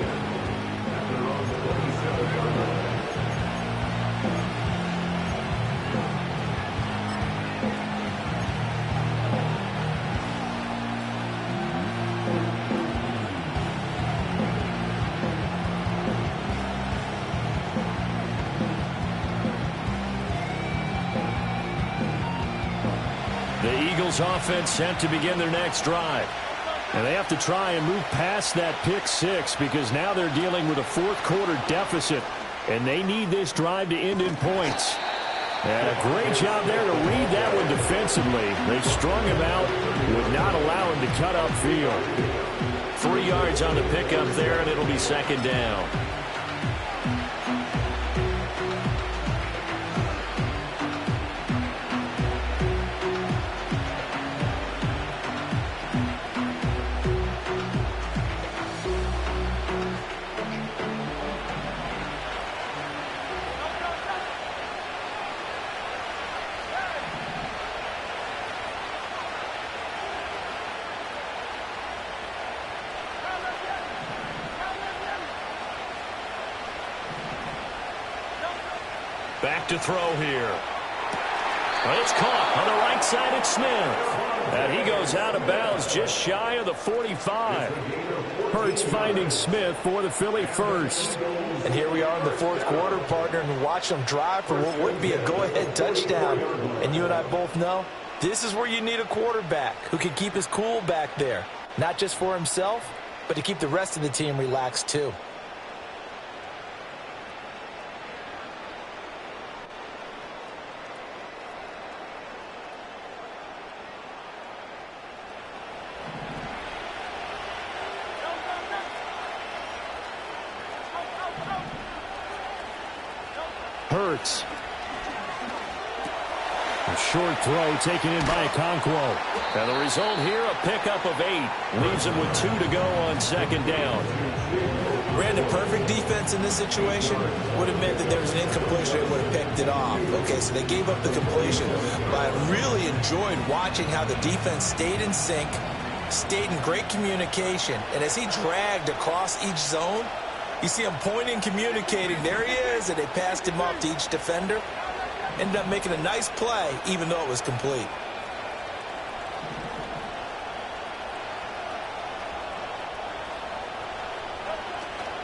Offense set to begin their next drive. And they have to try and move past that pick six because now they're dealing with a fourth-quarter deficit, and they need this drive to end in points. And a great job there to read that one defensively. They strung him out, would not allow him to cut upfield. 3 yards on the pickup there, and it'll be second down. Back to throw here. It's caught on the right side. It's Smith. And he goes out of bounds just shy of the 45. Hurts finding Smith for the Philly first. And here we are in the fourth quarter, partner, and watch them drive for what would be a go-ahead touchdown. And you and I both know this is where you need a quarterback who can keep his cool back there. Not just for himself, but to keep the rest of the team relaxed too. Hurts. A short throw taken in by Okonkwo. And the result here, a pickup of 8. Leaves him with 2 to go on second down. Brandon, perfect defense in this situation would have meant that there was an incompletion. They would have picked it off. Okay, so they gave up the completion. But I really enjoyed watching how the defense stayed in sync, stayed in great communication. And as he dragged across each zone, you see him pointing, communicating. There he is, and they passed him off to each defender. Ended up making a nice play, even though it was complete.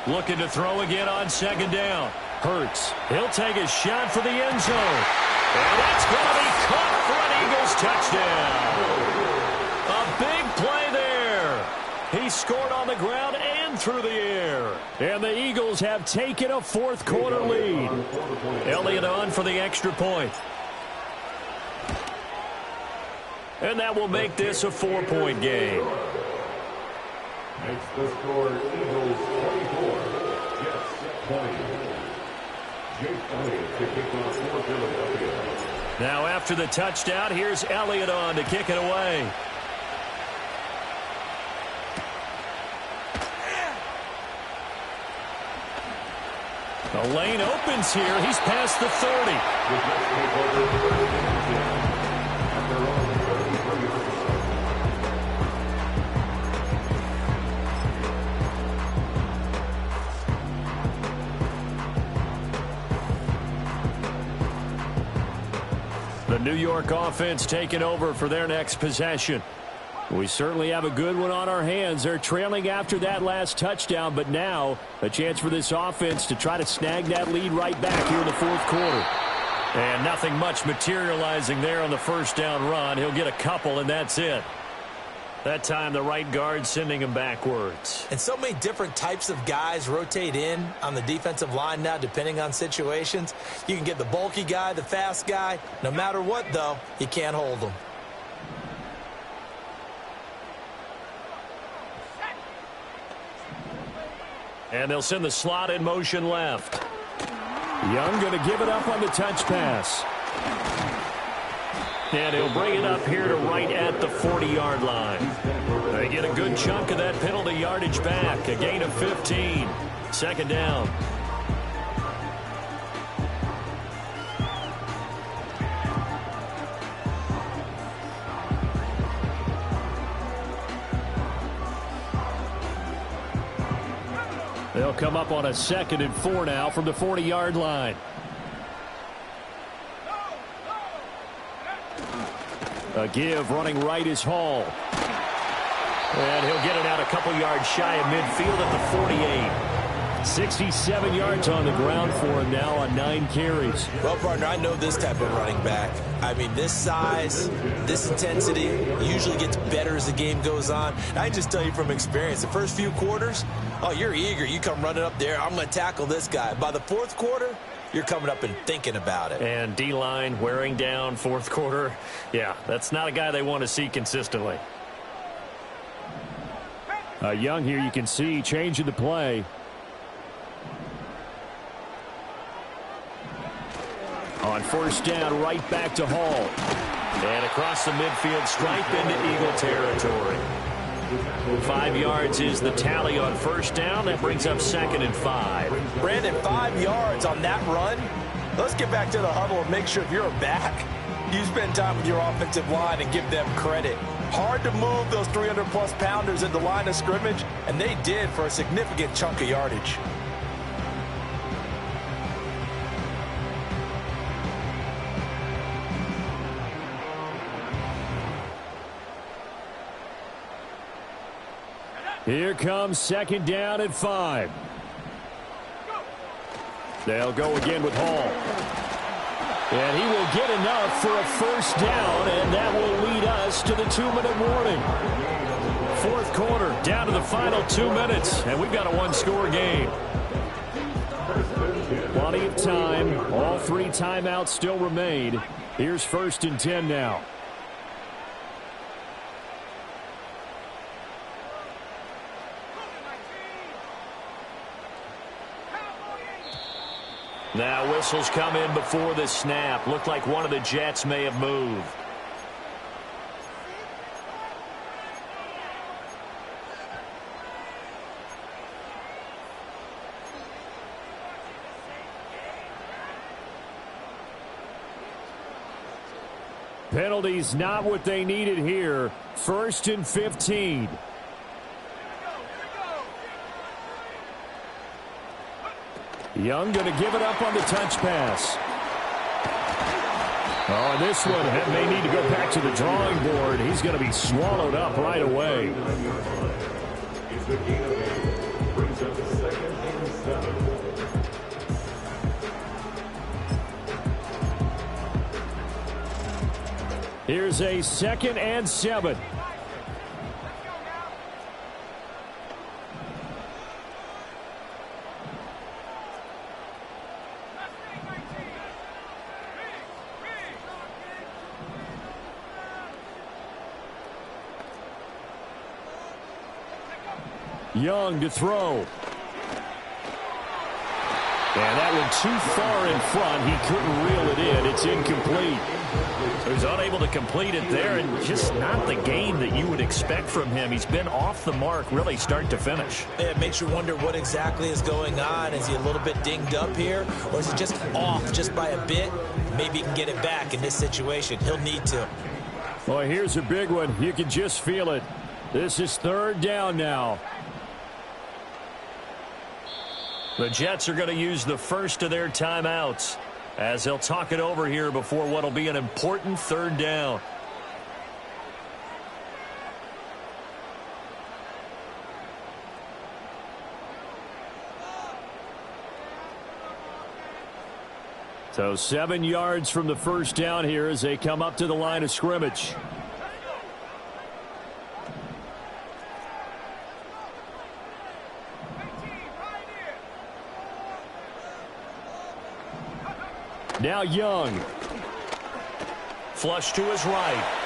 Looking to throw again on second down. Hurts. He'll take a shot for the end zone. And that's going to be caught for an Eagles touchdown. A big play there. He scored on the ground and through the air. And the Eagles have taken a fourth quarter lead. Elliott on for the extra point. And that will make this a 4-point game. Makes the score Eagles 24, Jets 20. Jake Elliott to kick off for Philadelphia. Now after the touchdown, here's Elliott on to kick it away. The lane opens here. He's past the 30. The Jets take over first and 10 at their own 33. The New York offense taking over for their next possession. We certainly have a good one on our hands. They're trailing after that last touchdown, but now a chance for this offense to try to snag that lead right back here in the fourth quarter. And nothing much materializing there on the first down run. He'll get a couple, and that's it. That time, the right guard sending him backwards. And so many different types of guys rotate in on the defensive line now, depending on situations. You can get the bulky guy, the fast guy. No matter what, though, you can't hold them. And they'll send the slot in motion left. Young going to give it up on the touch pass. And he'll bring it up here to right at the 40-yard line. They get a good chunk of that penalty yardage back. A gain of 15. Second down. They'll come up on a 2nd and 4 now from the 40-yard line. A give running right is Hall. And he'll get it out a couple yards shy of midfield at the 48. 67 yards on the ground for him now on 9 carries. Well, partner, I know this type of running back. I mean, this size, this intensity usually gets better as the game goes on. I just tell you from experience, the first few quarters, oh, you're eager. You come running up there, I'm going to tackle this guy. By the fourth quarter, you're coming up and thinking about it. And D-line wearing down fourth quarter. Yeah, that's not a guy they want to see consistently. Young here, you can see changing the play. On first down, right back to Hall. And across the midfield stripe into Eagle territory. 5 yards is the tally on first down. That brings up 2nd and 5. Brandon, 5 yards on that run. Let's get back to the huddle and make sure if you're a back, you spend time with your offensive line and give them credit. Hard to move those 300-plus pounders at the line of scrimmage, and they did for a significant chunk of yardage. Here comes 2nd down and 5. They'll go again with Hall. And he will get enough for a first down, and that will lead us to the 2-minute warning. Fourth quarter, down to the final 2 minutes, and we've got a one-score game. Plenty of time. All 3 timeouts still remain. Here's 1st and 10 now. Now whistles come in before the snap. Looked like one of the Jets may have moved. Penalties not what they needed here. 1st and 15. Young going to give it up on the touch pass. Oh, and this one may need to go back to the drawing board. He's going to be swallowed up right away. Here's a 2nd and 7. Young to throw. And that one too far in front. He couldn't reel it in. It's incomplete. So he's unable to complete it there, and just not the game that you would expect from him. He's been off the mark really start to finish. It makes you wonder what exactly is going on. Is he a little bit dinged up here, or is he just off just by a bit? Maybe he can get it back in this situation. He'll need to. Well, here's a big one. You can just feel it. This is 3rd down now. The Jets are going to use the first of their timeouts as they'll talk it over here before what will be an important 3rd down. So 7 yards from the first down here as they come up to the line of scrimmage. Now Young. Flush to his right.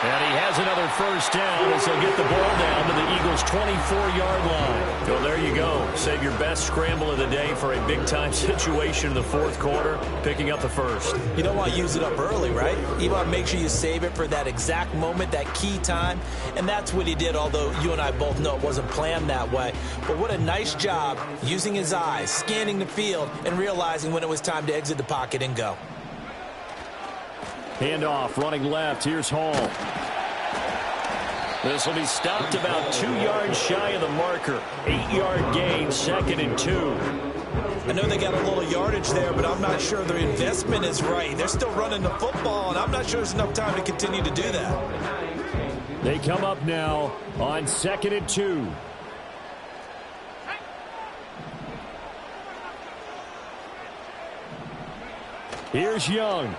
And he has another first down as they'll get the ball down to the Eagles' 24-yard line. So there you go. Save your best scramble of the day for a big-time situation in the fourth quarter, picking up the first. You don't want to use it up early, right? You want to make sure you save it for that exact moment, that key time. And that's what he did, although you and I both know it wasn't planned that way. But what a nice job using his eyes, scanning the field, and realizing when it was time to exit the pocket and go. Handoff, running left. Here's Hall. This will be stopped about 2 yards shy of the marker. 8-yard gain, 2nd and 2. I know they got a little yardage there, but I'm not sure their investment is right. They're still running the football, and I'm not sure there's enough time to continue to do that. They come up now on 2nd and 2. Here's Young.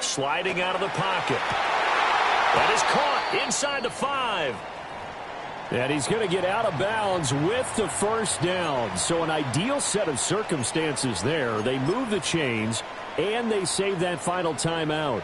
Sliding out of the pocket. That is caught inside the 5. And he's going to get out of bounds with the first down. So an ideal set of circumstances there. They move the chains, and they save that final timeout.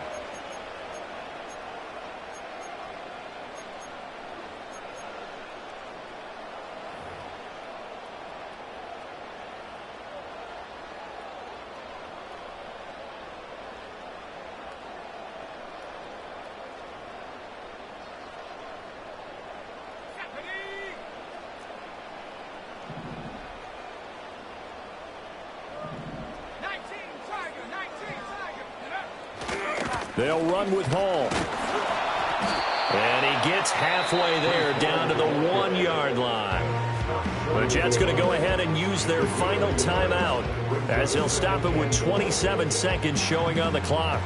They'll run with Hall. And he gets halfway there down to the 1-yard line. The Jets going to go ahead and use their final timeout as they'll stop it with 27 seconds showing on the clock.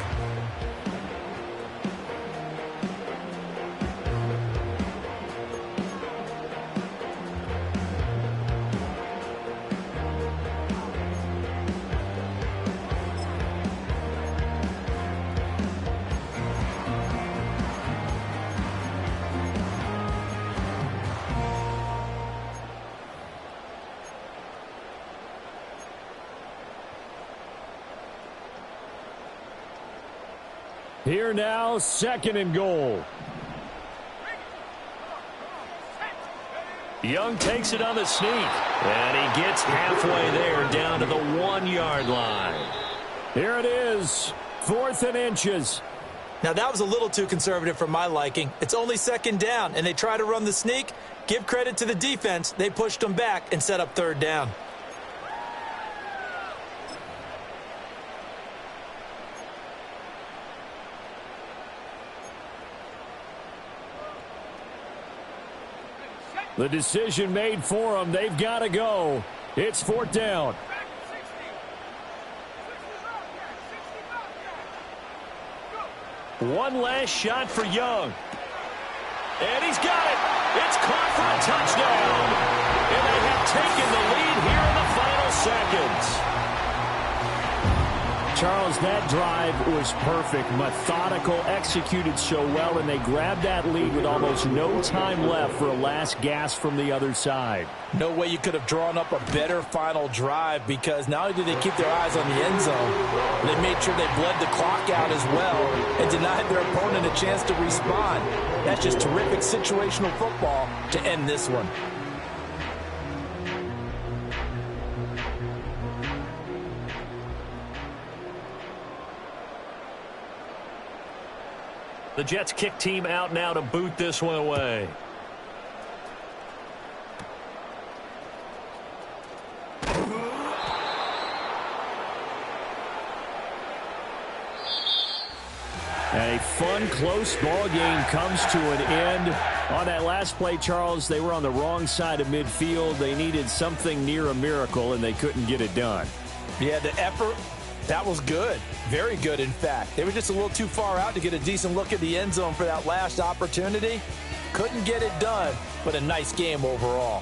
Here now, 2nd and goal. Young takes it on the sneak. And he gets halfway there down to the 1-yard line. Here it is, 4th and inches. Now, that was a little too conservative for my liking. It's only 2nd down, and they try to run the sneak. Give credit to the defense. They pushed them back and set up 3rd down. The decision made for them. They've got to go. It's 4th down. One last shot for Young. And he's got it. It's caught for a touchdown. And they have taken the lead here in the final seconds. Charles, that drive was perfect, methodical, executed so well, and they grabbed that lead with almost no time left for a last gasp from the other side. No way you could have drawn up a better final drive, because not only did they keep their eyes on the end zone, they made sure they bled the clock out as well and denied their opponent a chance to respond. That's just terrific situational football to end this one. The Jets kick team out now to boot this one away. And a fun, close ball game comes to an end. On that last play, Charles, they were on the wrong side of midfield. They needed something near a miracle, and they couldn't get it done. Yeah, the effort, that was good. Very good, in fact. They were just a little too far out to get a decent look at the end zone for that last opportunity. Couldn't get it done, but a nice game overall.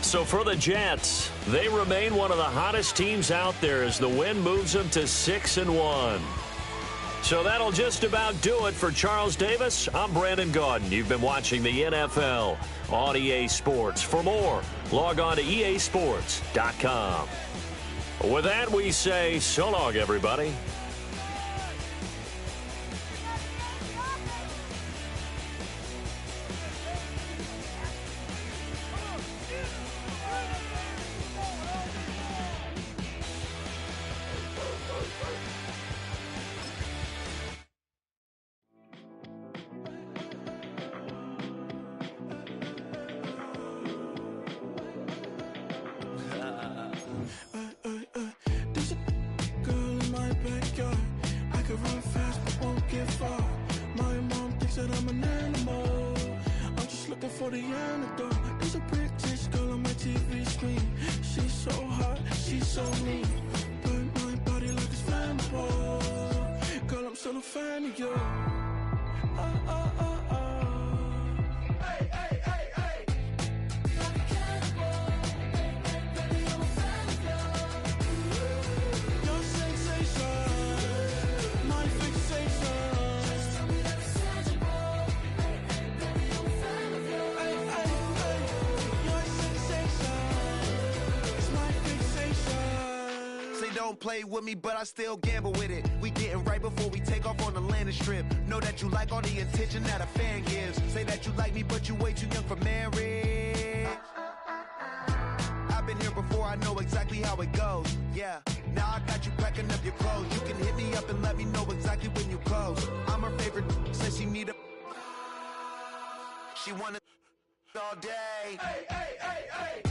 So for the Jets, they remain one of the hottest teams out there as the win moves them to 6-1. So that'll just about do it for Charles Davis. I'm Brandon Gaudin. You've been watching the NFL on EA Sports. For more, log on to easports.com. With that, we say so long, everybody. don't play with me, but I still gamble with it. We getting right before we take off on the landing strip. Know that you like all the attention that a fan gives. Say that you like me, but you way too young for marriage. I've been here before, I know exactly how it goes. Yeah, now I got you packing up your clothes. You can hit me up and let me know exactly when you close. I'm her favorite, says she need a... She wanna all day. Hey, hey, hey, hey.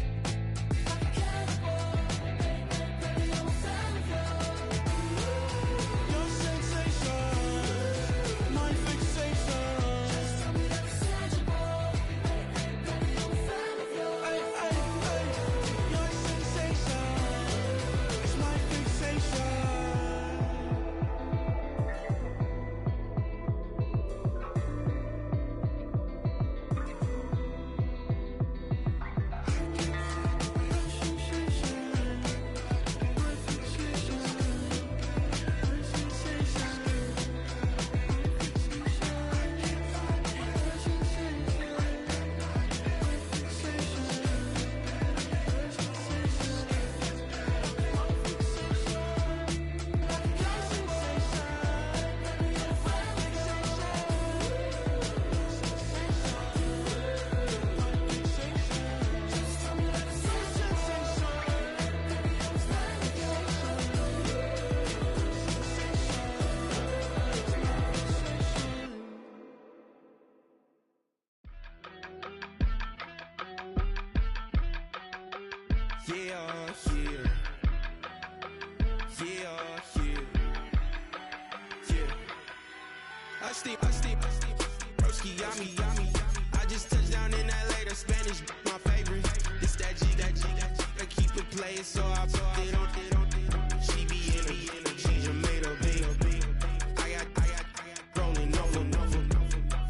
Broski, yummy. I just touched down in LA, the Spanish, my favorite. This that G. I keep it playing, so I put it on. She be in it, she just made a big. I got rolling over.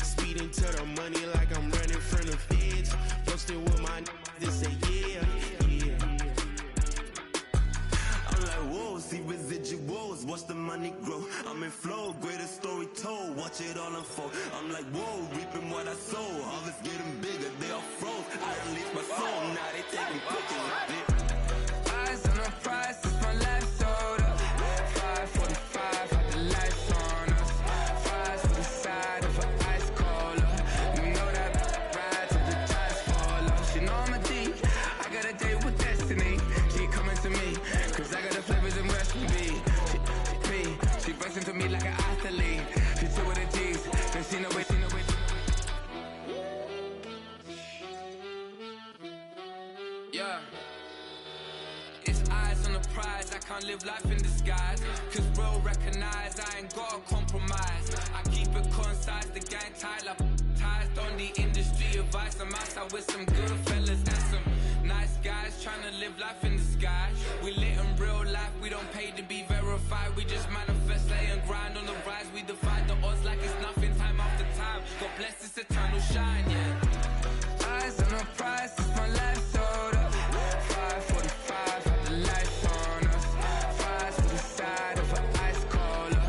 Speeding to the money like I'm running from the feds. Posting with my this say yeah. I'm like, whoa, see residuals, watch the money grow. I'm in flow, greatest story told, watch it all unfold. I'm like, whoa, reaping what I sow. Harvest getting bigger, they all froze. I release my soul, now they taking pictures of it. Eyes on the prize, it's my life sold up. 5:45, had the lights on us. Fries to the side of an ice cola. You know that ride till the tires fall off. She know I'm a D, I got a date with destiny. She coming to me, cause I got the flavors and recipe. She bustin' to me like an athlete. She took with the G's, then she know it. Yeah. It's eyes on the prize, I can't live life in disguise. Cause bro recognize I ain't gotta compromise. I keep it concise, the gang tied up. Ties on the industry advice. I'm outside with some good fellas and some nice guys trying to live life in the sky. We lit in real life, we don't pay to be verified. We just manifest, lay and grind on the rise. We defy the odds like it's nothing, time after time. God bless this eternal shine, yeah. Eyes on the prize, it's my life sold up. 5:45, had the lights on us. Fries to the side of an ice cola.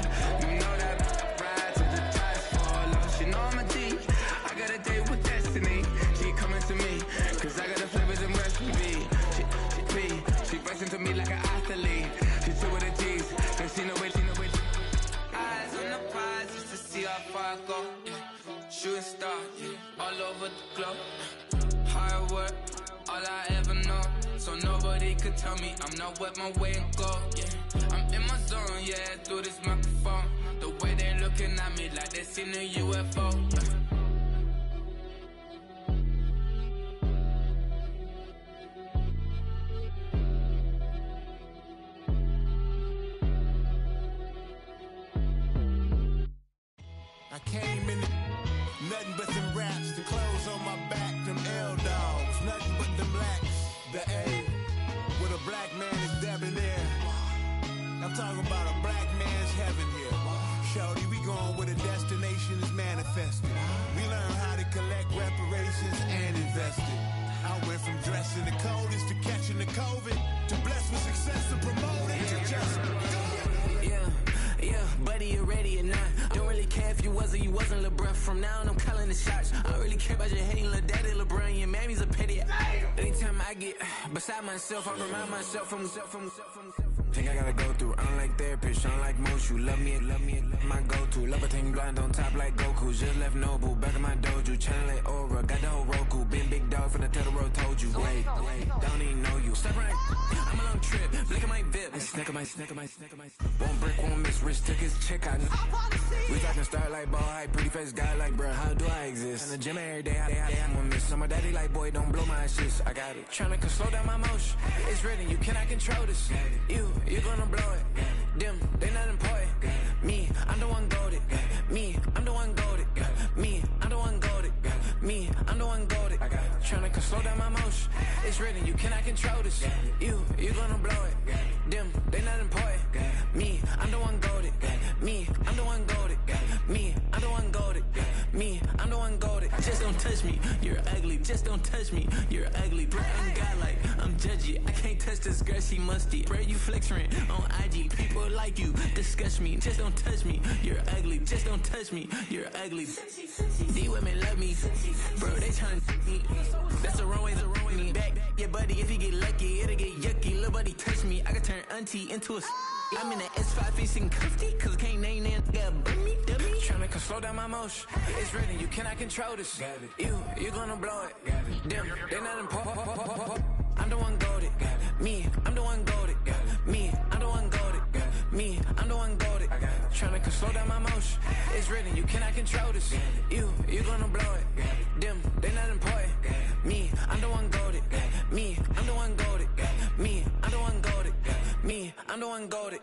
You know that ride till the tires fall off. She know I'm a D, I got a date with destiny. She coming to me, cause I got the flavors and recipe. She bustin' to me like an athlete. She took with the G's, then she know it. Eyes on the prize just to see how far I go. Yeah. Shooting star, yeah. All over the globe. Hard work, all I ever know. So nobody could tell me I'm not wet my way and go. Yeah, I'm in my zone, yeah, through this microphone. The way they looking at me like they seen a UFO. I came in nothing but them raps, the clothes on my back, them L-dogs, nothing but them blacks, the A, with a black man is debonair. I'm talking about a black man's heaven here. Shorty, we going where the destination is manifested. We learn how to collect reparations and invest it. I went from dressing the coldest to catching the COVID, to blessed with success to promote it, to just do it. Yeah, buddy, you ready or not? Don't really care if you was or you wasn't LeBron. From now on, I'm calling the shots. I don't really care about your hating little daddy LeBron. Your mammy's a pity. Anytime I get beside myself, I remind myself from think I gotta go through. I don't like therapists, I don't like most. You love me, my go-to. Love a thing blind on top like Goku. Just left Noble, back in my dojo. Channel like Aura, got the whole Roku. Been big dog from the Totoro, told you. Wait, don't even know you. Step right, I'm a long trip. Look at my VIP. Snicker my. One brick, one miss. Rich took his chick out. We talking start like ball hype. Pretty face guy like, bruh, how do I exist? In the gym every day, I'm gonna miss. So my daddy like, boy, don't blow my shit. I got it. Tryna slow down my motion. It's written, you cannot control this. You gonna blow it. Them, they not important. Me, I'm the one goated. Me, I'm the one goated. Me, I'm the one goated. Me, I'm the one goated. Tryna slow down my motion. It's written, you cannot control this. You gonna blow it. Them, they not important. Me, I'm the one goated. Me, I'm the one goated. Me, I'm the one goated. Me, I'm the one goated. Just don't touch me, you're ugly. Just don't touch me, you're ugly. Bro, I'm God like, I'm judgy. I can't touch this girl, she musty. Bro, you flexing on IG. People like you, disgust me. Just don't touch me, you're ugly. Just don't touch me, you're ugly. These women love me, bro, they tryna me. That's the wrong way, me back. Yeah, buddy, if you get lucky, it'll get yucky. Little buddy touch me, I can turn auntie into a I'm in the S5 facing cuffy, cause I can't name that nigga dummy. Tryna slow down my motion. It's written, you cannot control this. You gonna blow it. Them, they not important. I'm the one goated. Me, I'm the one goated. Me, I'm the one goated. Me, I'm the one goated. Tryna slow down my motion. It's written, you cannot control this. You gonna blow it. Them, they not important. Me, I'm the one goated. Me, I'm the one goated. Me, I'm the one goated. Me, I'm the one goated.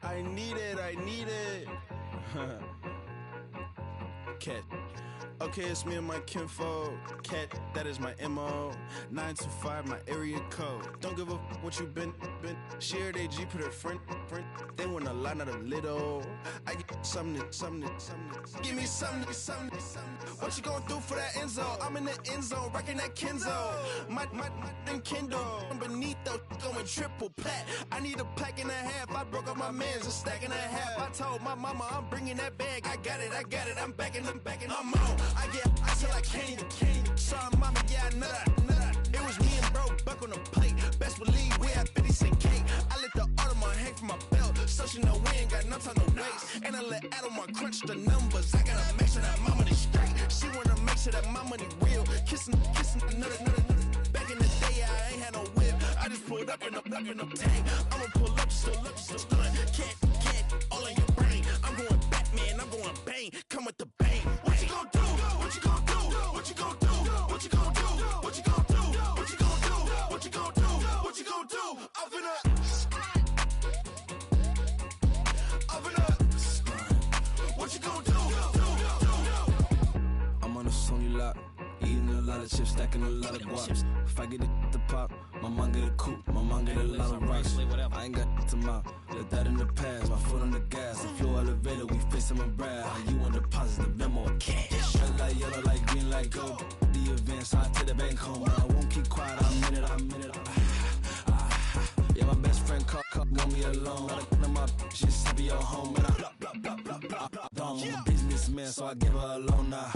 I need it. Cat. Okay, it's me and my kinfolk. Cat, that is my MO. 925, my area code. Don't give a what you been. Shared AG, put her friend. They want a lot, not a little. I get something. Give me something. What you gonna do for that end zone? I'm in the end zone, rocking that Kenzo. My thing Kindle. I'm beneath though, going triple plat. I need a pack and a half. I broke up my man's a stack and a half. I told my mama I'm bringing that bag. I got it. I'm backing. I'm on. I get till I can't. Sorry, mama, yeah, I nut. It was me and bro, buck on the plate. Best believe we had 50 cent cake. I let the Audemars hang from my belt, so she know we ain't got no time to waste. And I let Adelmar crunch the numbers. I gotta make sure that my money straight. She wanna make sure that my money real. Kissing another. Back in the day, I ain't had no whip. I just pulled up in a tank. I'ma pull up just to stun. Cat, all in your brain. I'm going Batman, I'm going bang. Come with the bang. What you gonna do? What you gonna do? What you gonna do? What you gonna do? What you gonna do? What you gonna do? What you gonna do? What you gonna do? I'm finna. What you gonna do? I'm on a Sony lot, eating a lot of chips, stacking a lot of guaps. If I get it to pop, my mom get a coupe, my mom get a lot of rice. I ain't got to mouth, let that in the past. My foot on the gas, the floor elevator, we facing my brand. How you want deposit the memo or cash? Red like yellow, like green, like gold. The events, I take the bank home. I won't keep quiet, I'm in it. Yeah, my best friend called, want me alone. None of my bitches happy at home. And I blah. I'm a businessman, so I give her a loan now.